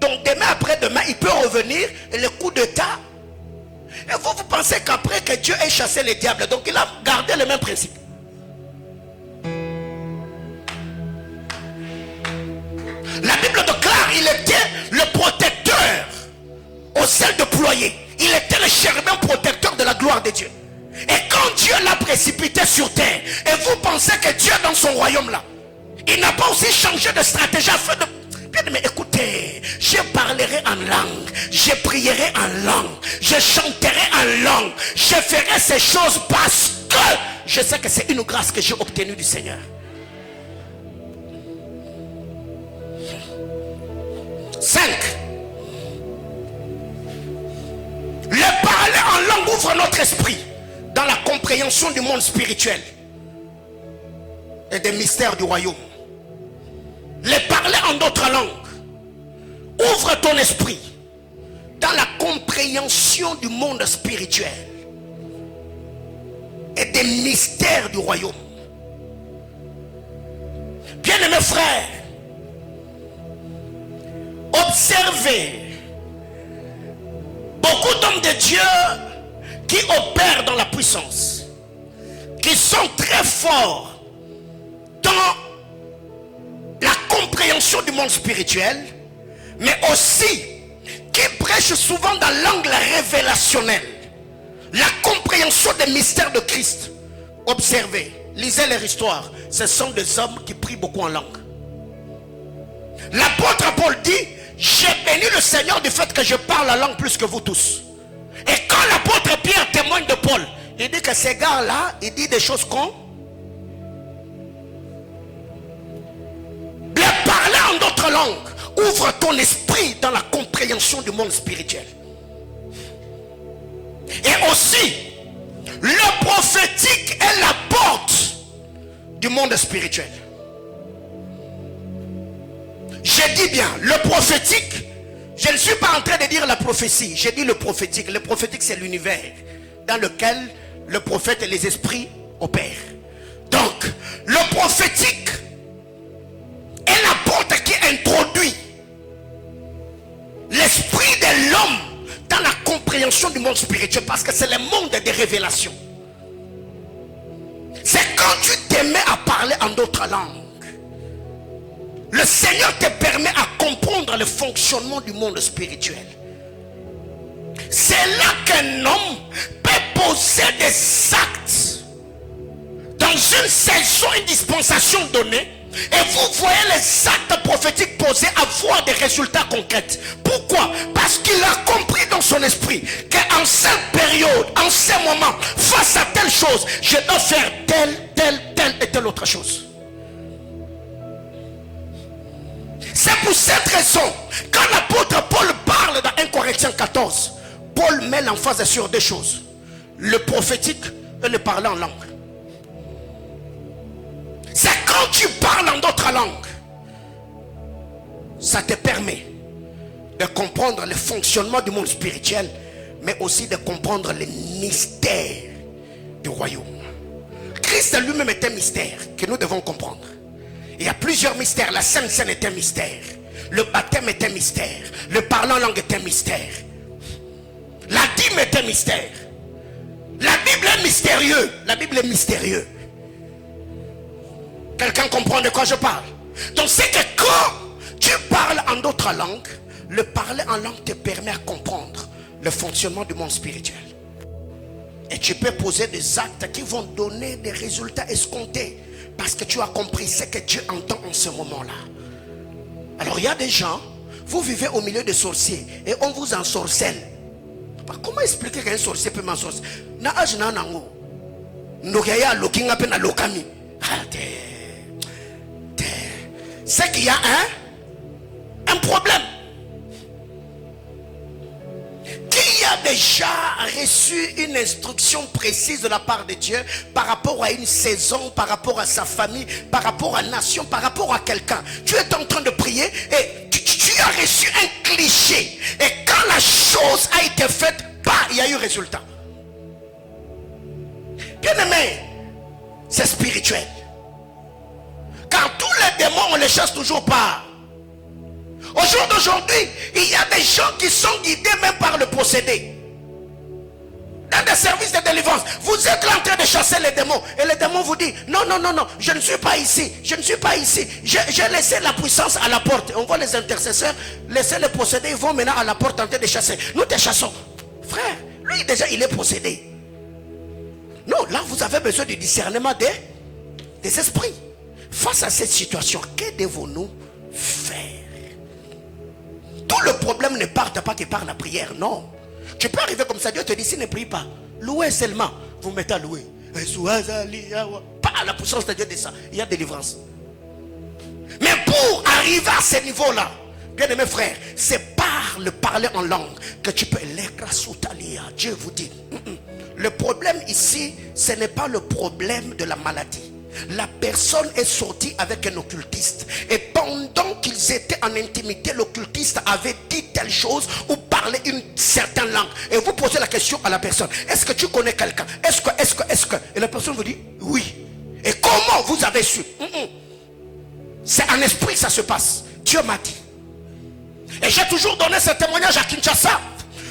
Donc demain après-demain, il peut revenir et le coup d'État. Et vous pensez qu'après que Dieu ait chassé les diables, donc il a gardé le même principe. La Bible déclare il était le protecteur au ciel déployé. Il était le chérubin protecteur de la gloire de Dieu. Et quand Dieu l'a précipité sur terre, et vous pensez que Dieu dans son royaume là, il n'a pas aussi changé de stratégie afin de... Bien, mais écoutez, je parlerai en langue, je prierai en langue, je chanterai en langue, je ferai ces choses parce que je sais que c'est une grâce que j'ai obtenue du Seigneur. 5. Le parler en langue ouvre notre esprit dans la compréhension du monde spirituel et des mystères du royaume. Le parler en d'autres langues ouvre ton esprit dans la compréhension du monde spirituel et des mystères du royaume. Bien-aimés frères, observez beaucoup d'hommes de Dieu qui opèrent dans la puissance, qui sont très forts dans la compréhension du monde spirituel, mais aussi qui prêchent souvent dans l'angle révélationnel, la compréhension des mystères de Christ. Observez, lisez leur histoire. Ce sont des hommes qui prient beaucoup en langue. L'apôtre Paul dit: j'ai béni le Seigneur du fait que je parle la langue plus que vous tous. Et quand l'apôtre Pierre témoigne de Paul, il dit que ces gars-là, il dit des choses qu'on... Le parler en d'autres langues ouvre ton esprit dans la compréhension du monde spirituel. Et aussi, le prophétique est la porte du monde spirituel. Je dis bien, le prophétique, je ne suis pas en train de dire la prophétie, j'ai dit le prophétique. Le prophétique, c'est l'univers dans lequel le prophète et les esprits opèrent. Donc, le prophétique est la porte qui introduit l'esprit de l'homme dans la compréhension du monde spirituel, parce que c'est le monde des révélations. C'est quand tu te mets à parler en d'autres langues, le Seigneur te permet à comprendre le fonctionnement du monde spirituel. C'est là qu'un homme peut poser des actes dans une saison, une dispensation donnée, et vous voyez les actes prophétiques posés avoir des résultats concrets. Pourquoi? Parce qu'il a compris dans son esprit qu'en cette période, en ce moment, face à telle chose, je dois faire telle et telle autre chose. C'est pour cette raison, quand l'apôtre Paul parle dans 1 Corinthiens 14, Paul met l'emphase sur deux choses: le prophétique et le parler en langue. C'est quand tu parles en d'autres langues, ça te permet de comprendre le fonctionnement du monde spirituel, mais aussi de comprendre les mystères du royaume. Christ lui-même est un mystère que nous devons comprendre. Il y a plusieurs mystères. La Sainte Seine est un mystère. Le baptême est un mystère. Le parler en langue est un mystère. La dîme est un mystère. La Bible est mystérieuse. La Bible est mystérieuse. Quelqu'un comprend de quoi je parle? Donc c'est que quand tu parles en d'autres langues, le parler en langue te permet à comprendre le fonctionnement du monde spirituel. Et tu peux poser des actes qui vont donner des résultats escomptés, parce que tu as compris ce que Dieu entend en ce moment-là. Alors il y a des gens, vous vivez au milieu des sorciers et on vous ensorcelle. Comment expliquer qu'un sorcier peut m'ensorceler? C'est qu'il y a un problème. Qu'il y a déjà reçu une instruction précise de la part de Dieu par rapport à une saison, par rapport à sa famille, par rapport à la nation, par rapport à quelqu'un. Tu es en train de prier et tu as reçu un cliché. Et quand la chose a été faite, bah, il y a eu résultat. Bien aimé, c'est spirituel. Car tous les démons, on les chasse toujours pas. Au jour d'aujourd'hui, il y a des gens qui sont guidés même par le possédé. Dans des services de délivrance, vous êtes là en train de chasser les démons. Et les démons vous disent, non, non, non, non, je ne suis pas ici. Je ne suis pas ici. J'ai laissé la puissance à la porte. On voit les intercesseurs laisser les possédés. Ils vont maintenant à la porte en train de chasser. Nous te chassons. Frère, lui déjà, il est possédé. Non, là, vous avez besoin du discernement des esprits. Face à cette situation, que devons-nous faire? Tout le problème ne part pas que par la prière, non. Tu peux arriver comme ça, Dieu te dit, si ne prie pas, louez seulement, vous mettez à louer. Pas la puissance de Dieu de ça, il y a délivrance. Mais pour arriver à ce niveau-là, bien aimé frère, c'est par le parler en langue que tu peux Dieu vous dit, le problème ici, ce n'est pas le problème de la maladie. La personne est sortie avec un occultiste. Et pendant qu'ils étaient en intimité, l'occultiste avait dit telle chose ou parlait une certaine langue. Et vous posez la question à la personne. Est-ce que tu connais quelqu'un? Est-ce que Et la personne vous dit oui. Et comment vous avez su? C'est en esprit ça se passe. Dieu m'a dit. Et j'ai toujours donné ce témoignage à Kinshasa.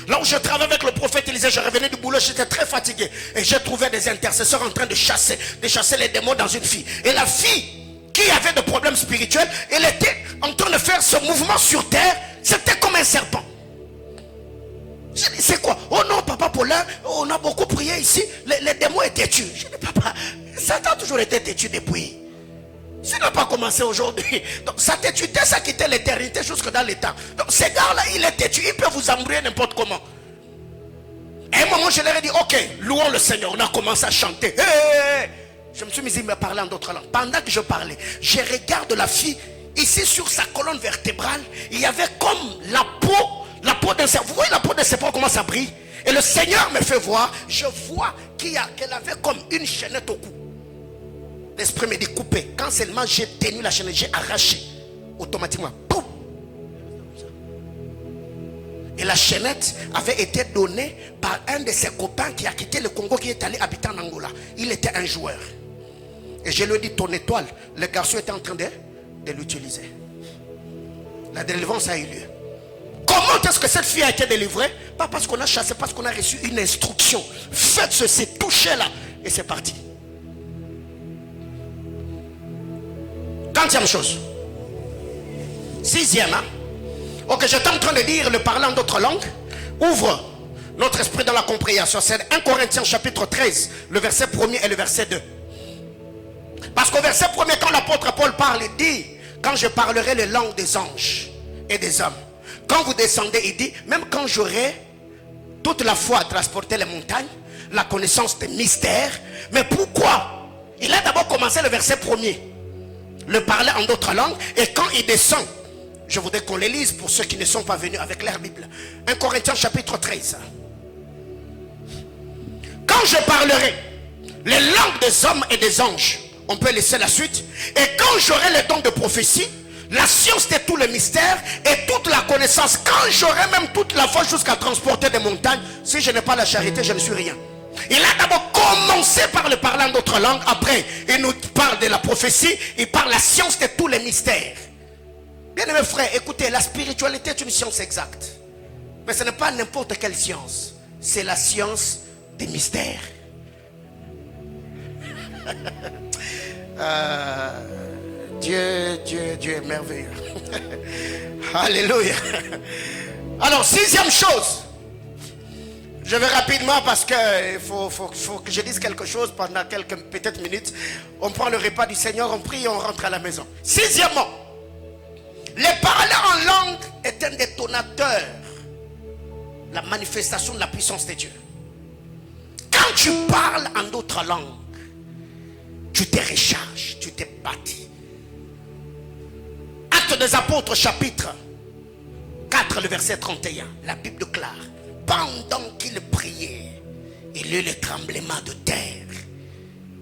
Là où je travaillais avec le prophète Élisée, je revenais du boulot, j'étais très fatigué. Et j'ai trouvé des intercesseurs en train de chasser les démons dans une fille. Et la fille qui avait des problèmes spirituels, elle était en train de faire ce mouvement sur terre. C'était comme un serpent. Je dis, c'est quoi? Oh non, papa Paulin, on a beaucoup prié ici. Les démons étaient têtus. Je dis, papa, Satan a toujours été têtu depuis. Ça n'a pas commencé aujourd'hui. Donc sa têtuité, ça quittait l'éternité jusque dans les temps. Donc ces gars-là, il est têtu. Il peut vous embrouiller n'importe comment. À un moment, je leur ai dit, ok, louons le Seigneur. On a commencé à chanter. Hey! Je me suis mis à parler en d'autres langues. Pendant que je parlais, je regarde la fille. Ici, sur sa colonne vertébrale, il y avait comme la peau d'un serpent. Vous voyez la peau d'un serpent, comment ça brille? Et le Seigneur me fait voir. Je vois qu'elle avait comme une chaînette au cou. L'esprit me dit couper. Quand seulement j'ai tenu la chaîne, j'ai arraché automatiquement. Boum. Et la chaînette avait été donnée par un de ses copains qui a quitté le Congo, qui est allé habiter en Angola. Il était un joueur. Et je lui ai dit, ton étoile, le garçon était en train de l'utiliser. La délivrance a eu lieu. Comment est-ce que cette fille a été délivrée? Pas parce qu'on a chassé, parce qu'on a reçu une instruction. Faites ceci, touchez là. Et c'est parti. 30e chose. 6e. Ok, j'étais en train de dire le parler en d'autres langues. Ouvre notre esprit dans la compréhension. C'est 1 Corinthiens chapitre 13, le verset 1er et le verset 2. Parce qu'au verset 1er, quand l'apôtre Paul parle, il dit, quand je parlerai les langues des anges et des hommes. Quand vous descendez, il dit, même quand j'aurai toute la foi à transporter les montagnes, la connaissance des mystères. Mais pourquoi? Il a d'abord commencé le verset 1er. Le parler en d'autres langues. Et quand il descend, je voudrais qu'on les lise pour ceux qui ne sont pas venus avec leur Bible. 1 Corinthiens chapitre 13. Quand je parlerai les langues des hommes et des anges, on peut laisser la suite. Et quand j'aurai le don de prophétie, la science de tous les mystères et toute la connaissance, quand j'aurai même toute la foi jusqu'à transporter des montagnes, si je n'ai pas la charité, je ne suis rien. Il a d'abord commencé par le parler en d'autres langues. Après, il nous parle de la prophétie. Il parle de la science de tous les mystères. Bien aimés frères, écoutez, la spiritualité est une science exacte. Mais ce n'est pas n'importe quelle science. C'est la science des mystères. Dieu est merveilleux. Alléluia. Alors, 6e chose. Je vais rapidement parce qu'il faut que je dise quelque chose pendant quelques petites minutes. On prend le repas du Seigneur, on prie et on rentre à la maison. 6e, le parler en langue est un détonateur. La manifestation de la puissance de Dieu. Quand tu parles en d'autres langues, tu te recharges, tu te bâtis. Actes des apôtres chapitre 4, le verset 31. La Bible déclare. pendant qu'il priait, il eut le tremblement de terre.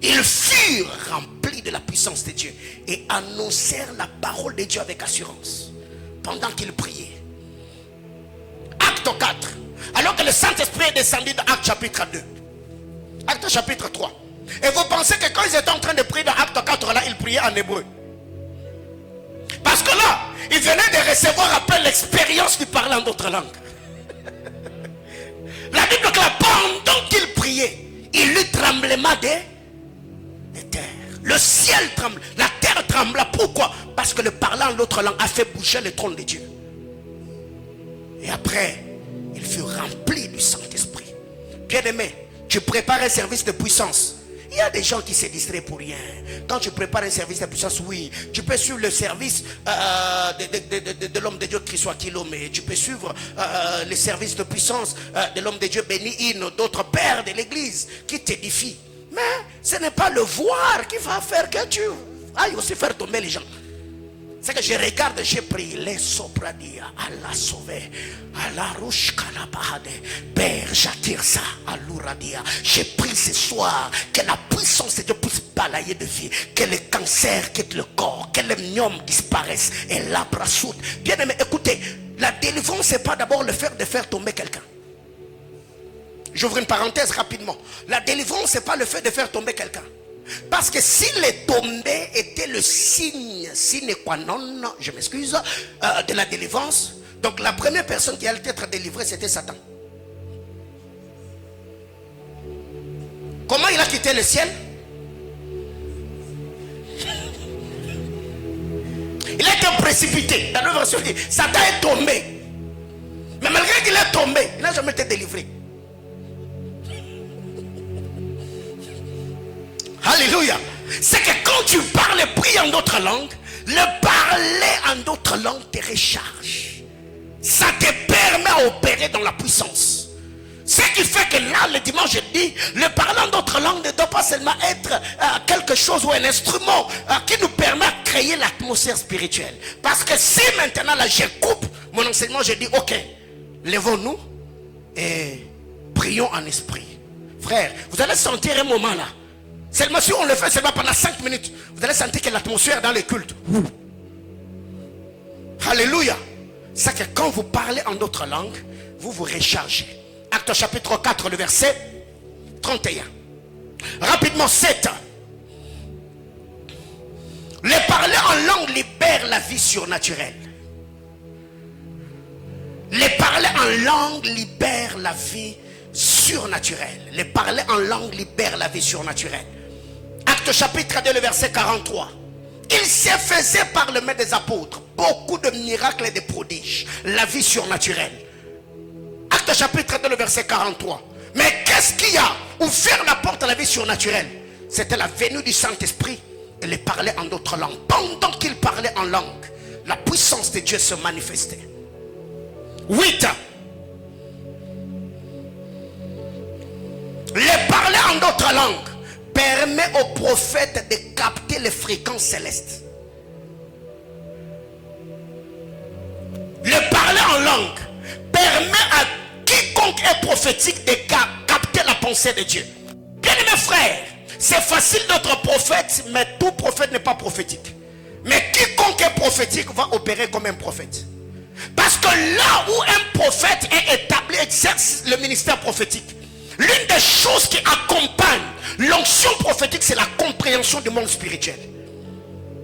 Ils furent remplis de la puissance de Dieu et annoncèrent la parole de Dieu avec assurance pendant qu'ils priaient. Acte 4. Alors que le Saint-Esprit est descendu dans Acte chapitre 2. Acte chapitre 3. Et vous pensez que quand ils étaient en train de prier dans Acte 4, là, ils priaient en hébreu. Parce que là, ils venaient de recevoir après l'expérience du parler en d'autres langues. La Bible déclare, pendant qu'ils priaient, il eut tremblement de terre. Le ciel tremble, la terre trembla. Pourquoi? Parce que le parler en l'autre langue a fait bouger le trône de Dieu. Et après, il fut rempli du Saint-Esprit. Bien-aimé, tu prépares un service de puissance. Il y a des gens qui se distraient pour rien. Quand tu prépares un service de puissance, oui, tu peux suivre le service de l'homme de Dieu Christ Kilomé. Tu peux suivre le service de puissance de l'homme de Dieu Béni Hino, d'autres pères de l'église qui t'édifient. Mais ce n'est pas le voir qui va faire que tu ailles aussi faire tomber les gens. C'est que je regarde, j'ai pris les sopradia, Allah sauvé, Allah rouche kalabahade, Père j'attire ça, Alouradia. J'ai pris ce soir que la puissance de Dieu puisse balayer de vie, que le cancer quitte le corps, que les myomes disparaissent et l'arbre saute. Bien aimé, écoutez, la délivrance c'est pas d'abord le fait de faire tomber quelqu'un. J'ouvre une parenthèse rapidement. La délivrance c'est pas le fait de faire tomber quelqu'un. Parce que si les tombés étaient le signe sine qua non, je m'excuse, de la délivrance, donc la première personne qui allait être délivrée c'était Satan. Comment il a quitté le ciel? Il a été précipité. Dans le verset, Satan est tombé. Mais malgré qu'il est tombé, il n'a jamais été délivré. Alléluia. C'est que quand tu parles et pries en d'autres langues, le parler en d'autres langues te recharge. Ça te permet d'opérer dans la puissance. Ce qui fait que là, le dimanche, je dis, le parler en d'autres langues ne doit pas seulement être quelque chose ou un instrument qui nous permet de créer l'atmosphère spirituelle. Parce que si maintenant, là, je coupe mon enseignement, je dis, ok, levons-nous et prions en esprit. Frère, vous allez sentir un moment là. Seulement si on le fait seulement pendant 5 minutes, vous allez sentir que l'atmosphère dans les cultes. Alléluia. C'est que quand vous parlez en d'autres langues, vous vous rechargez. Acte chapitre 4, le verset 31. Rapidement, 7. Le parler en langue libère la vie surnaturelle. Le parler en langue libère la vie surnaturelle. Le parler en langue libère la vie surnaturelle. Acte chapitre 2, le verset 43. Il se faisait par le main des apôtres beaucoup de miracles et de prodiges. La vie surnaturelle. Acte chapitre 2, le verset 43. Mais qu'est-ce qu'il y a ouvert la porte à la vie surnaturelle? C'était la venue du Saint-Esprit et le parler en d'autres langues. Pendant qu'il parlait en langue, la puissance de Dieu se manifestait. 8. Le parler en d'autres langues permet aux prophètes de capter les fréquences célestes. Le parler en langue permet à quiconque est prophétique de capter la pensée de Dieu. Bien aimés frères, c'est facile d'être prophète, mais tout prophète n'est pas prophétique. Mais quiconque est prophétique va opérer comme un prophète. Parce que là où un prophète est établi, exerce le ministère prophétique, l'une des choses qui accompagne l'onction prophétique, c'est la compréhension du monde spirituel.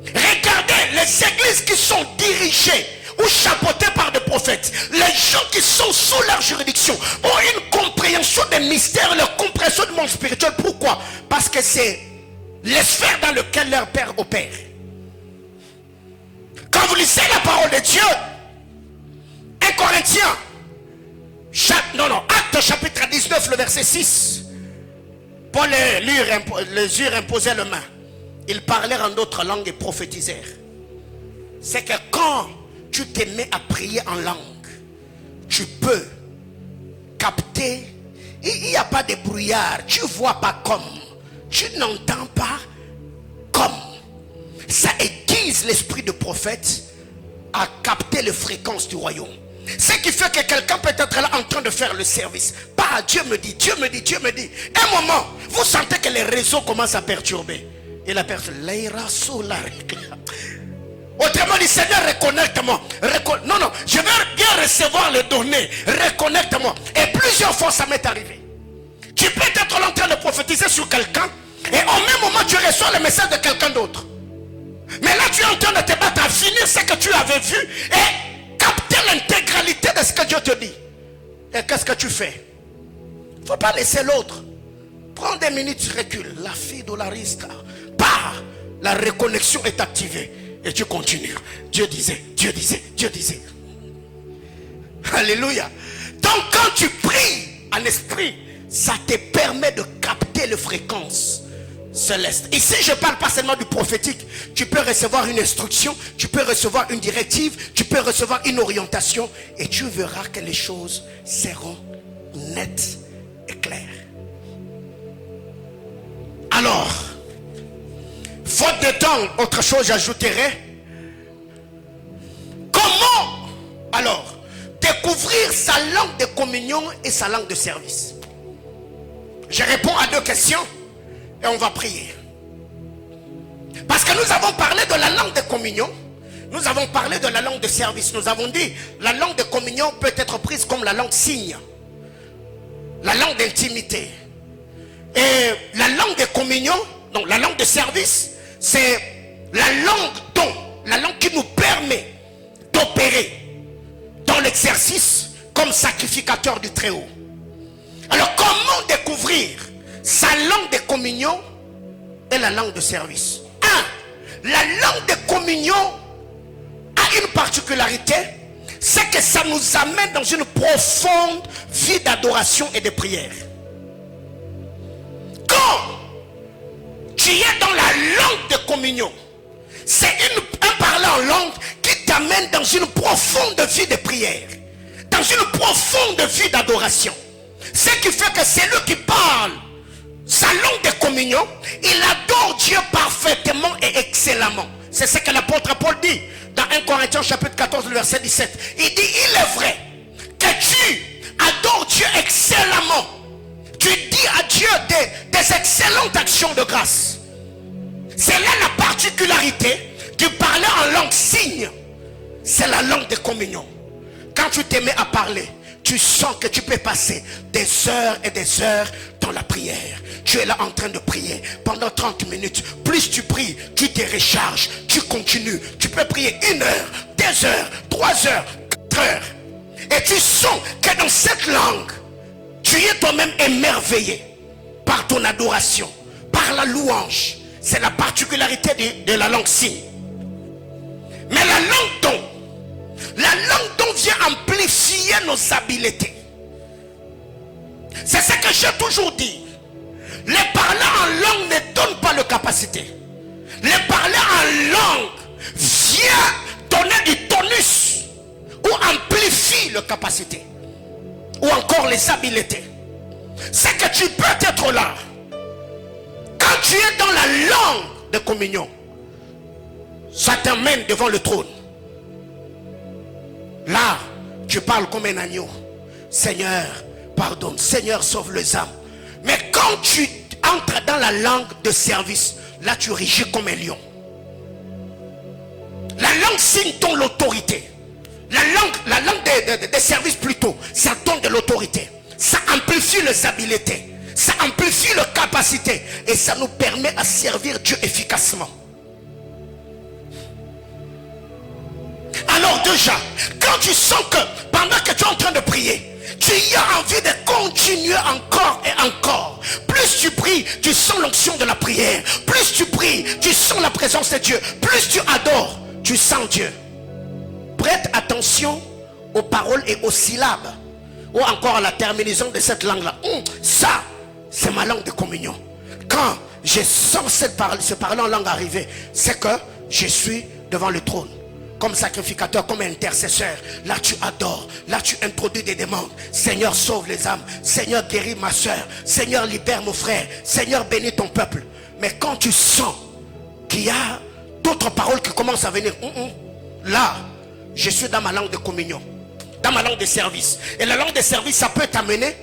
Regardez les églises qui sont dirigées ou chapeautées par des prophètes. Les gens qui sont sous leur juridiction ont une compréhension des mystères, leur compréhension du monde spirituel. Pourquoi? Parce que c'est les sphères dans lesquelles leur Père opère. Quand vous lisez la parole de Dieu, 1 Corinthiens, Acte chapitre 19, le verset 6. Paul les eurent imposé les mains. Ils parlèrent en d'autres langues et prophétisèrent. C'est que quand tu te mets à prier en langue, tu peux capter. Il n'y a pas de brouillard. Tu ne vois pas comme. Tu n'entends pas comme. Ça aiguise l'esprit de prophète à capter les fréquences du royaume. Ce qui fait que quelqu'un peut être là en train de faire le service. Bah, Dieu me dit, Dieu me dit, Dieu me dit. Un moment, vous sentez que les réseaux commencent à perturber. Et la personne, autrement dit, Seigneur, reconnecte-moi. Non, non, je veux bien recevoir les données. Reconnecte-moi. Et plusieurs fois, ça m'est arrivé. Tu peux être en train de prophétiser sur quelqu'un. Et au même moment, tu reçois le message de quelqu'un d'autre. Mais là, tu es en train de te battre à finir ce que tu avais vu. Et capter l'intégralité de ce que Dieu te dit. Et qu'est-ce que tu fais? Il ne faut pas laisser l'autre. Prends des minutes, tu recules. La fille dolariste, la reconnexion est activée. Et tu continues. Dieu disait, Dieu disait, Dieu disait. Alléluia. Donc quand tu pries en esprit, ça te permet de capter les fréquences célestes. Ici, je ne parle pas seulement du prophétique. Tu peux recevoir une instruction, tu peux recevoir une directive, tu peux recevoir une orientation. Et tu verras que les choses seront nettes et claires. Alors, faute de temps, autre chose j'ajouterai. Comment alors découvrir sa langue de communion et sa langue de service? Je réponds à deux questions et on va prier. Parce que nous avons parlé de la langue de communion, nous avons parlé de la langue de service. Nous avons dit la langue de communion peut être prise comme la langue signe, la langue d'intimité. Et la langue de communion, donc la langue de service, c'est la langue dont, la langue qui nous permet d'opérer dans l'exercice comme sacrificateur du Très-Haut. Alors comment découvrir sa langue de communion et la langue de service? La langue de communion a une particularité, c'est que ça nous amène dans une profonde vie d'adoration et de prière. Quand tu es dans la langue de communion, c'est un parler en langue qui t'amène dans une profonde vie de prière, dans une profonde vie d'adoration. Ce qui fait que c'est lui qui parle sa langue de communion, il adore Dieu parfaitement et excellemment. C'est ce que l'apôtre Paul dit dans 1 Corinthiens chapitre 14 le verset 17. Il dit, il est vrai que tu adores Dieu excellemment. Tu dis à Dieu des excellentes actions de grâce. C'est là la particularité du parler en langue signe. C'est la langue de communion. Quand tu te mets à parler, tu sens que tu peux passer des heures et des heures dans la prière. Tu es là en train de prier pendant 30 minutes. Plus tu pries, tu te recharges, tu continues. Tu peux prier 1 heure, 2 heures, 3 heures, 4 heures. Et tu sens que dans cette langue, tu es toi-même émerveillé par ton adoration, par la louange. C'est la particularité de la langue signe. Mais la langue dont vient amplifier nos habiletés. C'est ce que j'ai toujours dit. Les parler en langue ne donnent pas de capacité. Les parler en langue vient donner du tonus ou amplifie les capacités ou encore les habiletés. C'est que tu peux être là quand tu es dans la langue de communion. Ça t'amène devant le trône. Là, tu parles comme un agneau. Seigneur, pardonne. Seigneur, sauve les âmes. Mais quand tu entres dans la langue de service, là tu rugis comme un lion. La langue signe ton l'autorité. La langue des services plutôt, ça donne de l'autorité. Ça amplifie les habiletés. Ça amplifie les capacités. Et ça nous permet à servir Dieu efficacement. Alors déjà, quand tu sens que pendant que tu es en train de prier, tu as envie de continuer encore et encore. Plus tu pries, tu sens l'onction de la prière. Plus tu pries, tu sens la présence de Dieu. Plus tu adores, tu sens Dieu. Prête attention aux paroles et aux syllabes. Ou encore à la terminaison de cette langue-là. Ça, c'est ma langue de communion. Quand je sens ce parler en langue arriver, c'est que je suis devant le trône. Comme sacrificateur, comme intercesseur. Là tu adores, là tu introduis des demandes. Seigneur, sauve les âmes. Seigneur, guéris ma soeur. Seigneur, libère mon frère. Seigneur, bénis ton peuple. Mais quand tu sens qu'il y a d'autres paroles qui commencent à venir, là je suis dans ma langue de communion. dans ma langue de service. Et la langue de service, ça peut t'amener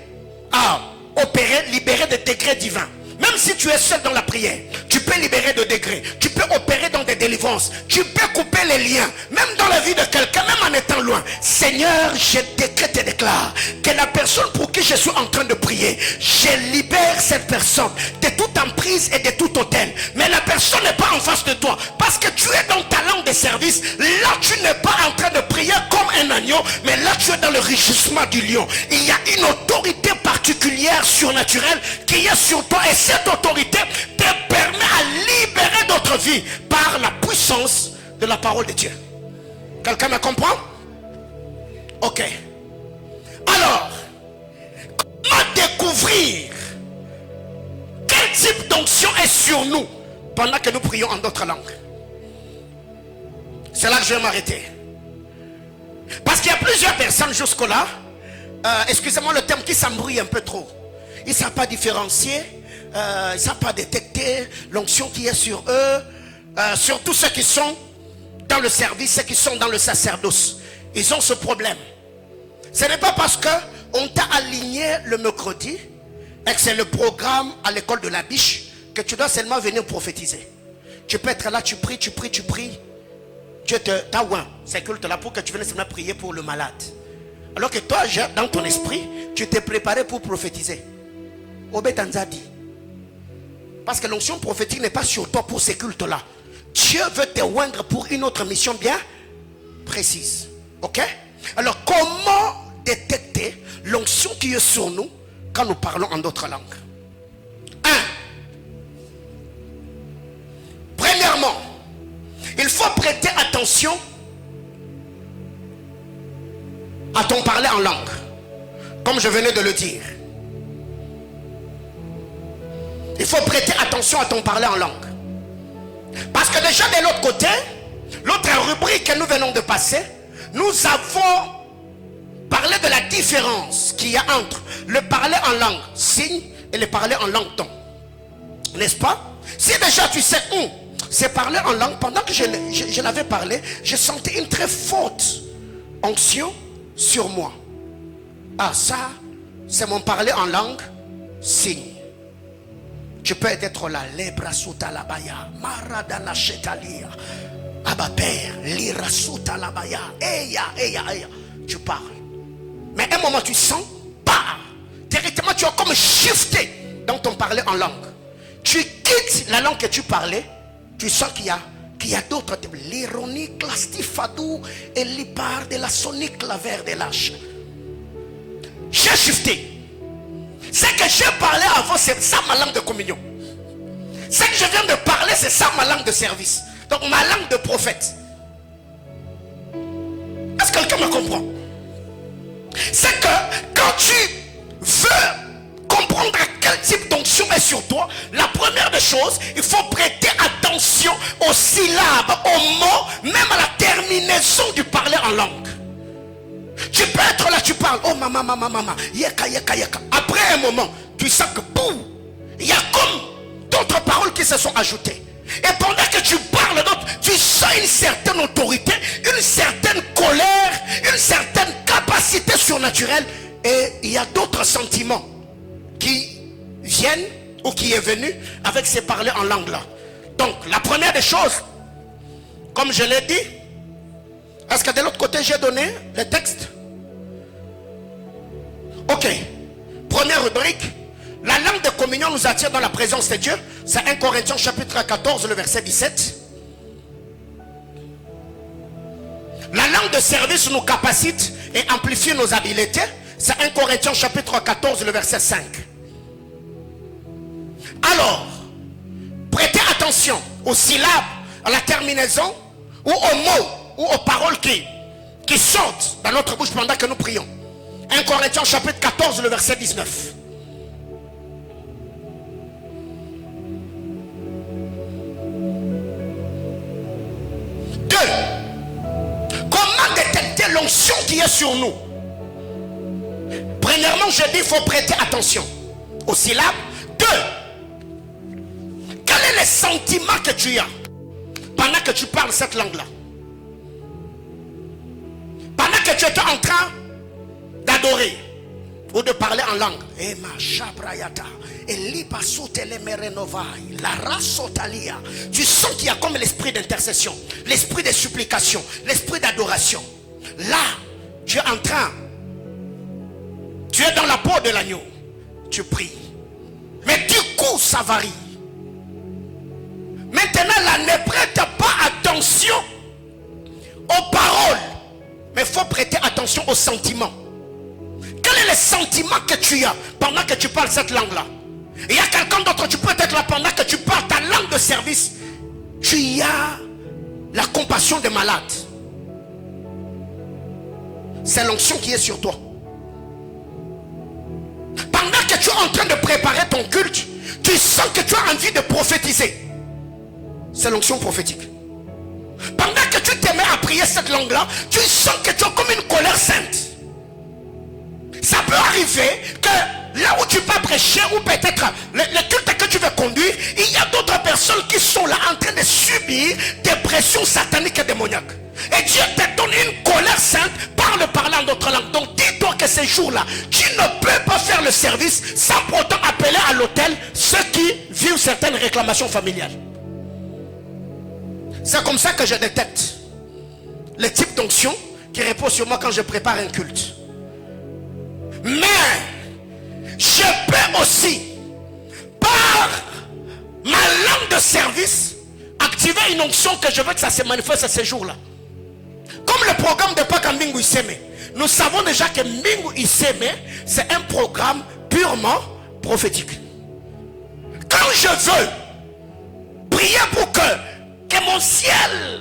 à opérer, libérer des degrés divins. Même si tu es seul dans la prière, tu peux libérer de degrés. Tu peux opérer dans des délivrances. Tu peux couper les liens. Même dans la vie de quelqu'un, même en étant loin. Seigneur, je décrète et déclare que la personne pour qui je suis en train de prier, je libère cette personne de toute emprise et de tout hôtel. Mais la personne n'est pas en face de toi. Parce que tu es dans ta langue de service. Là, tu n'es pas en train de prier comme un agneau. Mais là, tu es dans le rugissement du lion. Il y a une autorité particulière, surnaturelle, qui est sur toi. Et cette autorité te permet à libérer d'autres vies par la puissance de la parole de Dieu. Quelqu'un me comprend? Ok. Alors, comment découvrir quel type d'onction est sur nous pendant que nous prions en d'autres langues? C'est là que je vais m'arrêter. Parce qu'il y a plusieurs personnes jusque-là, excusez-moi le terme, qui s'embrouillent un peu trop. Ils ne savent pas différencier, ils ne savent pas détecter l'onction qui est sur eux, surtout ceux qui sont dans le service, ceux qui sont dans le sacerdoce. Ils ont ce problème. Ce n'est pas parce qu'on t'a aligné le mercredi et que c'est le programme à l'école de la biche que tu dois seulement venir prophétiser. Tu peux être là, tu pries. Dieu t'a oint ces cultes-là pour que tu viennes seulement prier pour le malade. Alors que toi, dans ton esprit, tu t'es préparé pour prophétiser. Obetanzadi. Parce que l'onction prophétique n'est pas sur toi pour ces cultes-là. Dieu veut te oindre pour une autre mission bien précise. Ok? Alors, comment détecter l'onction qui est sur nous quand nous parlons en d'autres langues? 1. Premièrement, il faut prêter attention à ton parler en langue, comme je venais de le dire. Il faut prêter attention à ton parler en langue. Parce que déjà de l'autre côté, l'autre rubrique que nous venons de passer, nous avons parlé de la différence qu'il y a entre le parler en langue signe et le parler en langue ton. N'est-ce pas? Si déjà tu sais où c'est parler en langue, pendant que je l'avais parlé, je sentais une très forte onction sur moi. Ah, ça, c'est mon parler en langue signe. Tu peux être là, lebrasuta labaya, maradana chetalia, abaper, lirasuta labaya, eya. Tu parles. Mais à un moment, tu sens, bah, directement, tu as comme shifté dans ton parler en langue. Tu quittes la langue que tu parlais, tu sens qu'il y a d'autres types. L'ironique, la stifadou, et l'hyper de la sonique, la vert de l'âge. J'ai shifté. Ce que j'ai parlé avant, c'est ça ma langue de communion. Ce que je viens de parler, c'est ça ma langue de service. Donc ma langue de prophète. Est-ce que quelqu'un me comprend? C'est que quand tu veux comprendre à quel type d'onction est sur toi, la première des choses, il faut prêter attention aux syllabes, aux mots, même à la terminaison du parler en langue. Tu peux être là, tu parles, oh maman, yeka. Après un moment, tu sens que boum, il y a comme d'autres paroles qui se sont ajoutées. Et pendant que tu parles d'autres, tu sens une certaine autorité, une certaine colère, une certaine capacité surnaturelle. Et il y a d'autres sentiments qui viennent ou qui est venu avec ces parler en langue là. Donc la première des choses, comme je l'ai dit, est-ce que de l'autre côté j'ai donné le texte? Ok. Première rubrique. La langue de communion nous attire dans la présence de Dieu. C'est 1 Corinthiens chapitre 14, le verset 17. La langue de service nous capacite et amplifie nos habiletés. C'est 1 Corinthiens chapitre 14, le verset 5. Alors, prêtez attention aux syllabes, à la terminaison, ou aux mots, ou aux paroles qui sortent dans notre bouche pendant que nous prions. 1 Corinthiens chapitre 14, le verset 19. Comment détecter l'onction qui est sur nous? Premièrement, je dis, il faut prêter attention aux syllabes. 2. Quel est le sentiment que tu as pendant que tu parles cette langue-là? Pendant que tu es en train d'adorer ou de parler en langue. Tu sens qu'il y a comme l'esprit d'intercession, l'esprit de supplication, l'esprit d'adoration. Là, tu es en train, tu es dans la peau de l'agneau, tu pries. Mais du coup, ça varie. Maintenant, là, ne prête pas attention aux paroles, mais il faut prêter attention aux sentiments. Quel est le sentiment que tu as pendant que tu parles cette langue-là? Il y a quelqu'un d'autre, tu peux être là pendant que tu parles ta langue de service. Tu as la compassion des malades. C'est l'onction qui est sur toi. Pendant que tu es en train de préparer ton culte, tu sens que tu as envie de prophétiser. C'est l'onction prophétique. Pendant que tu te mets à prier cette langue-là, tu sens que tu as comme une colère sainte. Ça peut arriver que là où tu peux prêcher, ou peut-être le culte que tu veux conduire, il y a d'autres personnes qui sont là en train de subir des pressions sataniques et démoniaques. Et Dieu te donne une colère sainte par le parler en d'autres langues. Donc dis-toi que ces jours-là, tu ne peux pas faire le service sans pour autant appeler à l'autel ceux qui vivent certaines réclamations familiales. C'est comme ça que je détecte le type d'onction qui repose sur moi quand je prépare un culte. Mais je peux aussi, par ma langue de service, activer une onction que je veux que ça se manifeste à ces jours-là. Comme le programme de Pâques Mbingu Iseme. Nous savons déjà que Mbingu Iseme, c'est un programme purement prophétique. Quand je veux prier pour que mon ciel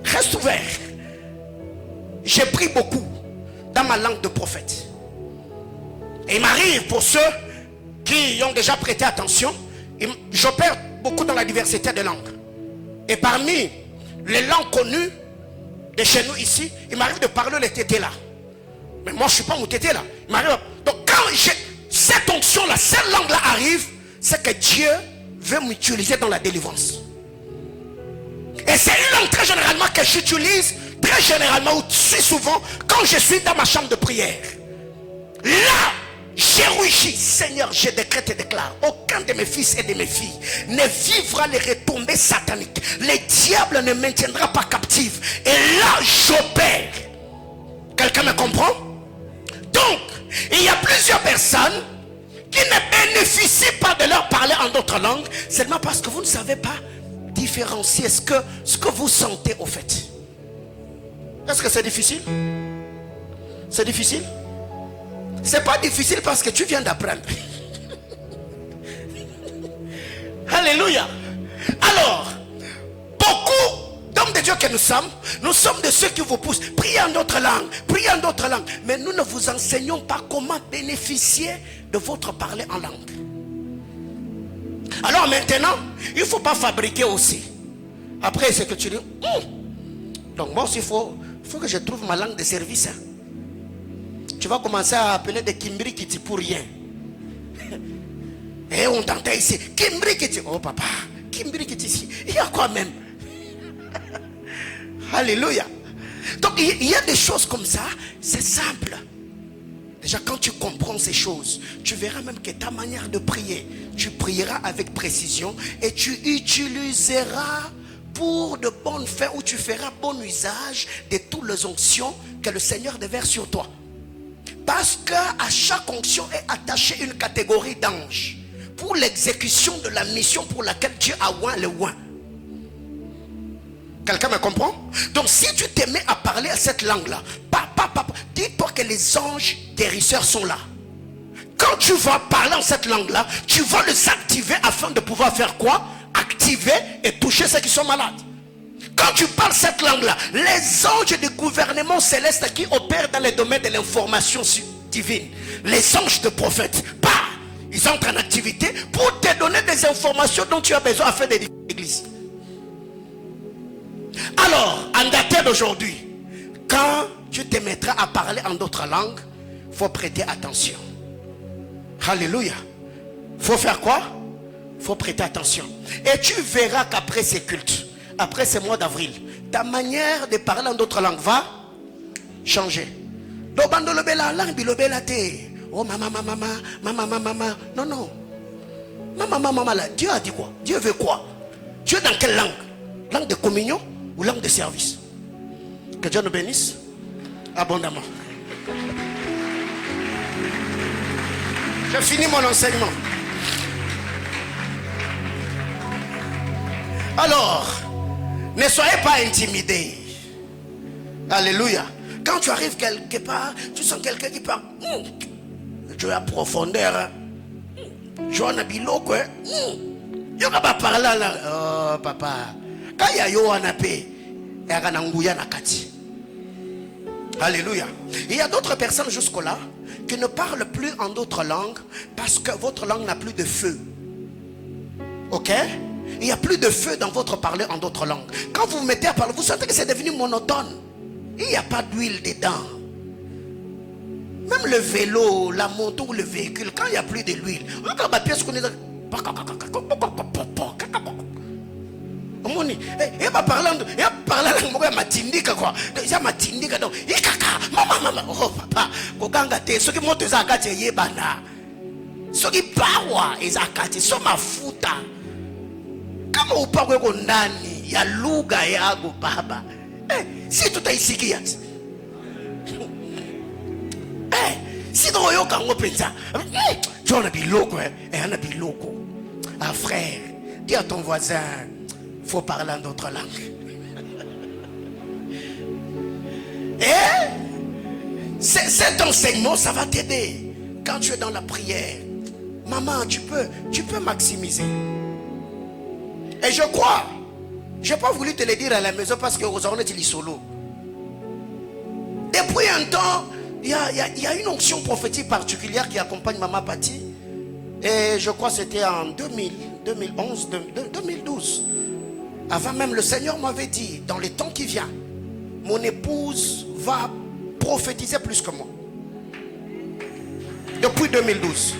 reste ouvert, je prie beaucoup dans ma langue de prophète. Et il m'arrive, pour ceux qui ont déjà prêté attention, j'opère beaucoup dans la diversité des langues. Et parmi les langues connues de chez nous ici, il m'arrive de parler le tété là. Mais moi je ne suis pas mon tété là. Il m'arrive. Donc quand cette onction là, cette langue là arrive, c'est que Dieu veut m'utiliser dans la délivrance. Et c'est une langue très généralement que j'utilise, très généralement, ou très souvent, quand je suis dans ma chambre de prière. Là, j'ai rugi, Seigneur, je décrète et déclare, aucun de mes fils et de mes filles ne vivra les retombées sataniques. Le diable ne maintiendra pas captif. Et là, j'opère. Quelqu'un me comprend? Donc, il y a plusieurs personnes qui ne bénéficient pas de leur parler en d'autres langues, seulement parce que vous ne savez pas différencier ce que vous sentez au fait. Est-ce que c'est difficile? C'est difficile? C'est pas difficile parce que tu viens d'apprendre. Alléluia. Alors, beaucoup d'hommes de Dieu que nous sommes de ceux qui vous poussent. Priez en d'autres langues, priez en d'autres langues. Mais nous ne vous enseignons pas comment bénéficier de votre parler en langue. Alors maintenant, il ne faut pas fabriquer aussi. Après, c'est que tu dis, donc moi aussi, il faut que je trouve ma langue de service. Hein. Tu vas commencer à appeler des Kimbri Kiti pour rien. Et on t'entend ici, Kimbri Kiti. Oh papa, Kimbri Kiti ici. Il y a quoi même? Alléluia. Donc il y a des choses comme ça, c'est simple. Déjà quand tu comprends ces choses, tu verras même que ta manière de prier, tu prieras avec précision et tu utiliseras pour de bonnes fins, où tu feras bon usage de toutes les onctions que le Seigneur déverse sur toi. Parce qu'à chaque onction est attachée une catégorie d'anges pour l'exécution de la mission pour laquelle Dieu a oint le oint. Quelqu'un me comprend? Donc si tu te mets à parler à cette langue-là, dis-toi que les anges guérisseurs sont là. Quand tu vas parler en cette langue-là, tu vas les activer afin de pouvoir faire quoi? Activer et toucher ceux qui sont malades. Quand tu parles cette langue-là, les anges du gouvernement céleste qui opèrent dans les domaines de l'information divine, les anges de prophètes, ils entrent en activité pour te donner des informations dont tu as besoin afin d'édifier l'église. Alors, en datant d'aujourd'hui, quand tu te mettras à parler en d'autres langues, il faut prêter attention. Alléluia. Il faut faire quoi? Il faut prêter attention. Et tu verras qu'après ces cultes, après ce mois d'avril, ta manière de parler en d'autres langues va changer. Do bando lobela langue bilobela te. Oh maman, maman, maman, maman, maman. Non, non. Maman, maman, maman, là. Dieu a dit quoi? Dieu veut quoi? Dieu dans quelle langue? Langue de communion ou langue de service? Que Dieu nous bénisse abondamment. Je finis mon enseignement. Alors, ne soyez pas intimidés. Alléluia. Quand tu arrives quelque part, tu sens quelqu'un qui parle. Dieu a profondeur. Joana biloko. Yo pas parler là. Oh papa. Quand il y a yo anape, ya kananguya nakati. Alléluia. Il y a d'autres personnes jusque-là qui ne parlent plus en d'autres langues parce que votre langue n'a plus de feu. Ok? Il n'y a plus de feu dans votre parler en d'autres langues. Quand vous vous mettez à parler, vous sentez que c'est devenu monotone. Il n'y a pas d'huile dedans. Même le vélo, la moto ou le véhicule, quand il n'y a plus de l'huile, regarde ma pièce qu'on est. Il va parler en matindika quoi. Il matindika donc. Maman, oh papa, koganga te. Ce qui monte za kati yebana. Ce qui parwa ezakati so mafuta. Kama upakwe ko ndani ya lugha yako baba. Si tutaisikia. Si doyo kango penza. Jona biloko ana biloko. Ah frère, dis à ton voisin, faut parler en d'autres langues. Cet enseignement, ça va t'aider. Quand tu es dans la prière, maman, tu peux maximiser. Et je crois, je n'ai pas voulu te le dire à la maison parce que aujourd'hui tu es solo. Depuis un temps, il y a une onction prophétique particulière qui accompagne Maman Pati. Et je crois que c'était en 2011, 2012. Avant même, le Seigneur m'avait dit, dans les temps qui viennent, mon épouse va prophétiser plus que moi. Depuis 2012.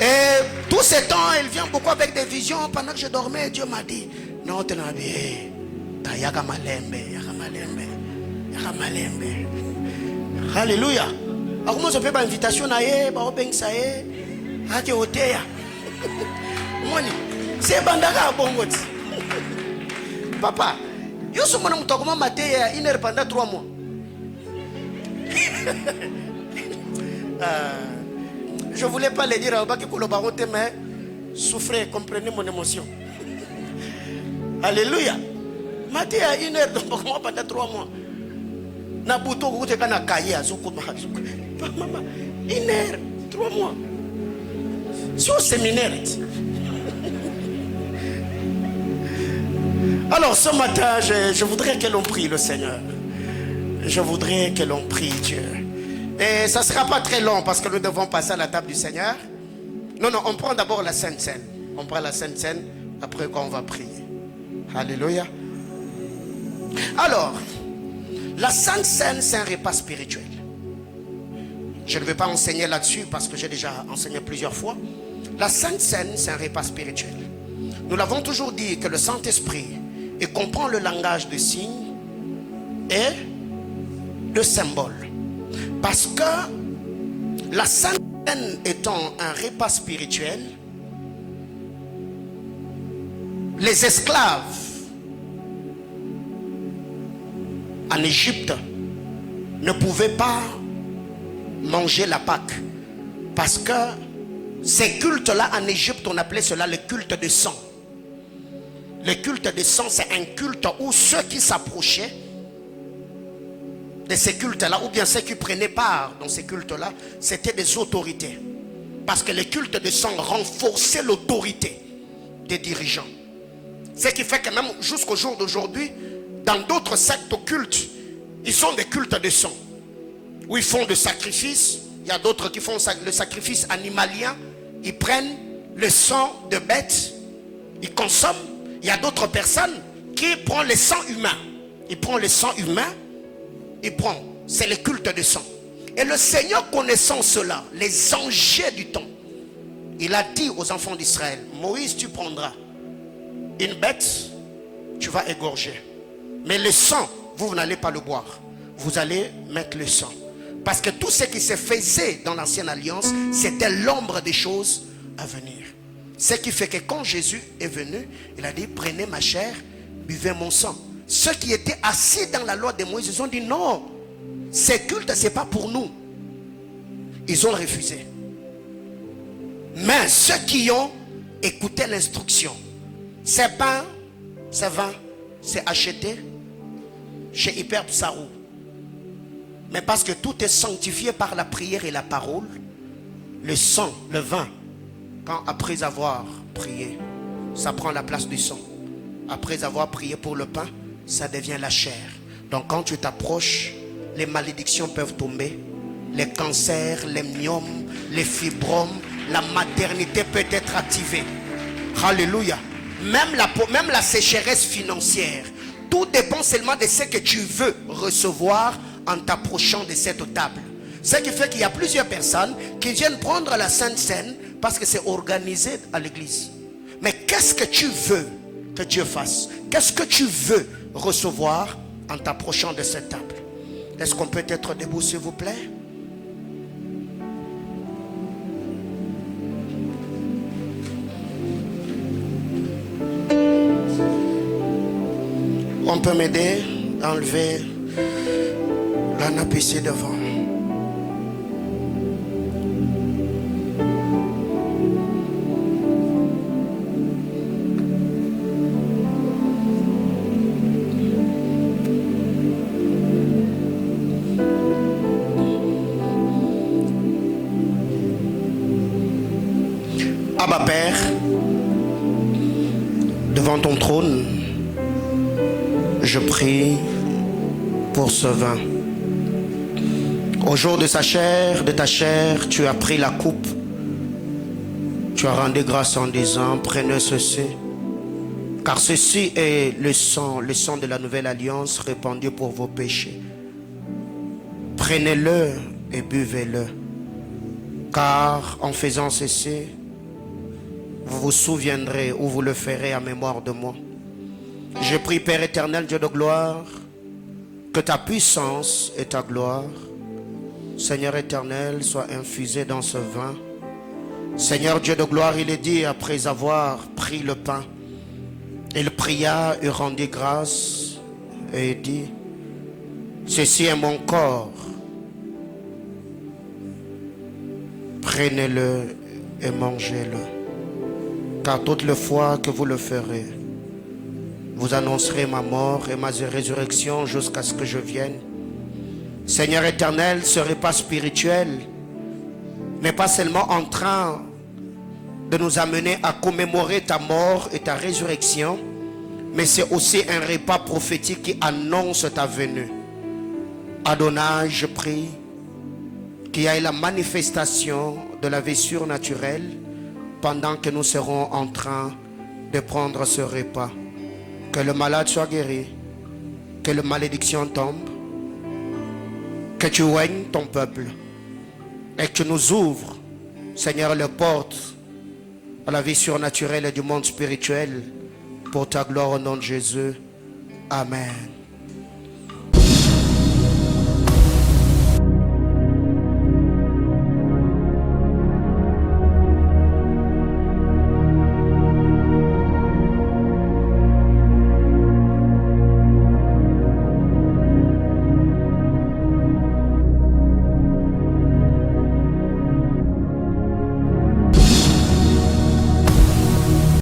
Et tout ce temps, elle vient beaucoup avec des visions. Pendant que je dormais, Dieu m'a dit, non, tu n'as pas yaka malembe. Alléluia. Alors comment je fais une invitation à c'est bandaka bongoti. Papa, yo so mona mutoko mama te ya 1 heure pendant 3 mois. Je voulais pas le dire à Obaki pour le barote, mais souffrez, comprenez mon émotion. Alléluia. Maté à 1 heure donc moi pendant 3 mois. Na buto ko te kana kaye azoko maman 1 heure 3 mois. Sur séminaire. Alors ce matin, je voudrais que l'on prie le Seigneur. Je voudrais que l'on prie Dieu. Et ça ne sera pas très long parce que nous devons passer à la table du Seigneur. Non, on prend d'abord la Sainte Seine. On prend la Sainte Seine, après qu'on va prier. Alléluia. Alors, la Sainte Seine, c'est un repas spirituel. Je ne vais pas enseigner là-dessus parce que j'ai déjà enseigné plusieurs fois. La Sainte Seine, c'est un repas spirituel. Nous l'avons toujours dit que le Saint-Esprit comprend le langage de signes et de symboles. Parce que la Sainte Seine étant un repas spirituel, les esclaves en Égypte ne pouvaient pas manger la Pâque. Parce que ces cultes-là en Égypte, on appelait cela le culte de sang. Le culte de sang, c'est un culte où ceux qui s'approchaient de ces cultes-là, ou bien ceux qui prenaient part dans ces cultes-là, c'était des autorités. Parce que le culte de sang renforçait l'autorité des dirigeants. Ce qui fait que même jusqu'au jour d'aujourd'hui, dans d'autres sectes occultes, ils sont des cultes de sang. Où ils font des sacrifices. Il y a d'autres qui font le sacrifice animalien. Ils prennent le sang de bêtes. Ils consomment. Il y a d'autres personnes qui prennent le sang humain. Ils prennent le sang humain. Ils prennent. C'est le culte de sang. Et le Seigneur, connaissant cela, les anges du temps, il a dit aux enfants d'Israël, Moïse, tu prendras une bête, tu vas égorger. Mais le sang, vous n'allez pas le boire. Vous allez mettre le sang Parce que tout ce qui se faisait dans l'ancienne alliance, c'était l'ombre des choses à venir. Ce qui fait que quand Jésus est venu, il a dit, prenez ma chair, buvez mon sang. Ceux qui étaient assis dans la loi de Moïse, ils ont dit non, ce culte, ce n'est pas pour nous. Ils ont refusé. Mais ceux qui ont écouté l'instruction, c'est pain, c'est vin, c'est acheté chez Hyper Psarou. Mais parce que tout est sanctifié par la prière et la parole, le sang, le vin, quand après avoir prié, ça prend la place du sang. Après avoir prié pour le pain, ça devient la chair. Donc quand tu t'approches, les malédictions peuvent tomber. Les cancers, les myomes, les fibromes, la maternité peut être activée. Alléluia. Même la sécheresse financière. Tout dépend seulement de ce que tu veux recevoir en t'approchant de cette table. Ce qui fait qu'il y a plusieurs personnes qui viennent prendre la Sainte Seine parce que c'est organisé à l'église. Mais qu'est-ce que tu veux que Dieu fasse? Qu'est-ce que tu veux recevoir en t'approchant de cette table? Est-ce qu'on peut être debout, s'il vous plaît? On peut m'aider à enlever la nappe ici devant. Abba Père, devant ton trône, je prie pour ce vin. Au jour de sa chair, de ta chair, tu as pris la coupe. Tu as rendu grâce en disant, prenez ceci. Car ceci est le sang de la nouvelle alliance répandu pour vos péchés. Prenez-le et buvez-le. Car en faisant ceci, vous vous souviendrez ou vous le ferez à mémoire de moi. Je prie, Père éternel, Dieu de gloire, que ta puissance et ta gloire, Seigneur éternel, soient infusées dans ce vin. Seigneur Dieu de gloire, il est dit, après avoir pris le pain, il pria et rendit grâce et dit, ceci est mon corps, prenez-le et mangez-le. Car toutes les fois que vous le ferez, vous annoncerez ma mort et ma résurrection jusqu'à ce que je vienne. Seigneur éternel, ce repas spirituel n'est pas seulement en train de nous amener à commémorer ta mort et ta résurrection, mais c'est aussi un repas prophétique qui annonce ta venue. Adonai, je prie qu'il y ait la manifestation de la vie surnaturelle pendant que nous serons en train de prendre ce repas. Que le malade soit guéri, que la malédiction tombe, que tu règnes ton peuple et que tu nous ouvres, Seigneur, les portes à la vie surnaturelle et du monde spirituel pour ta gloire au nom de Jésus. Amen.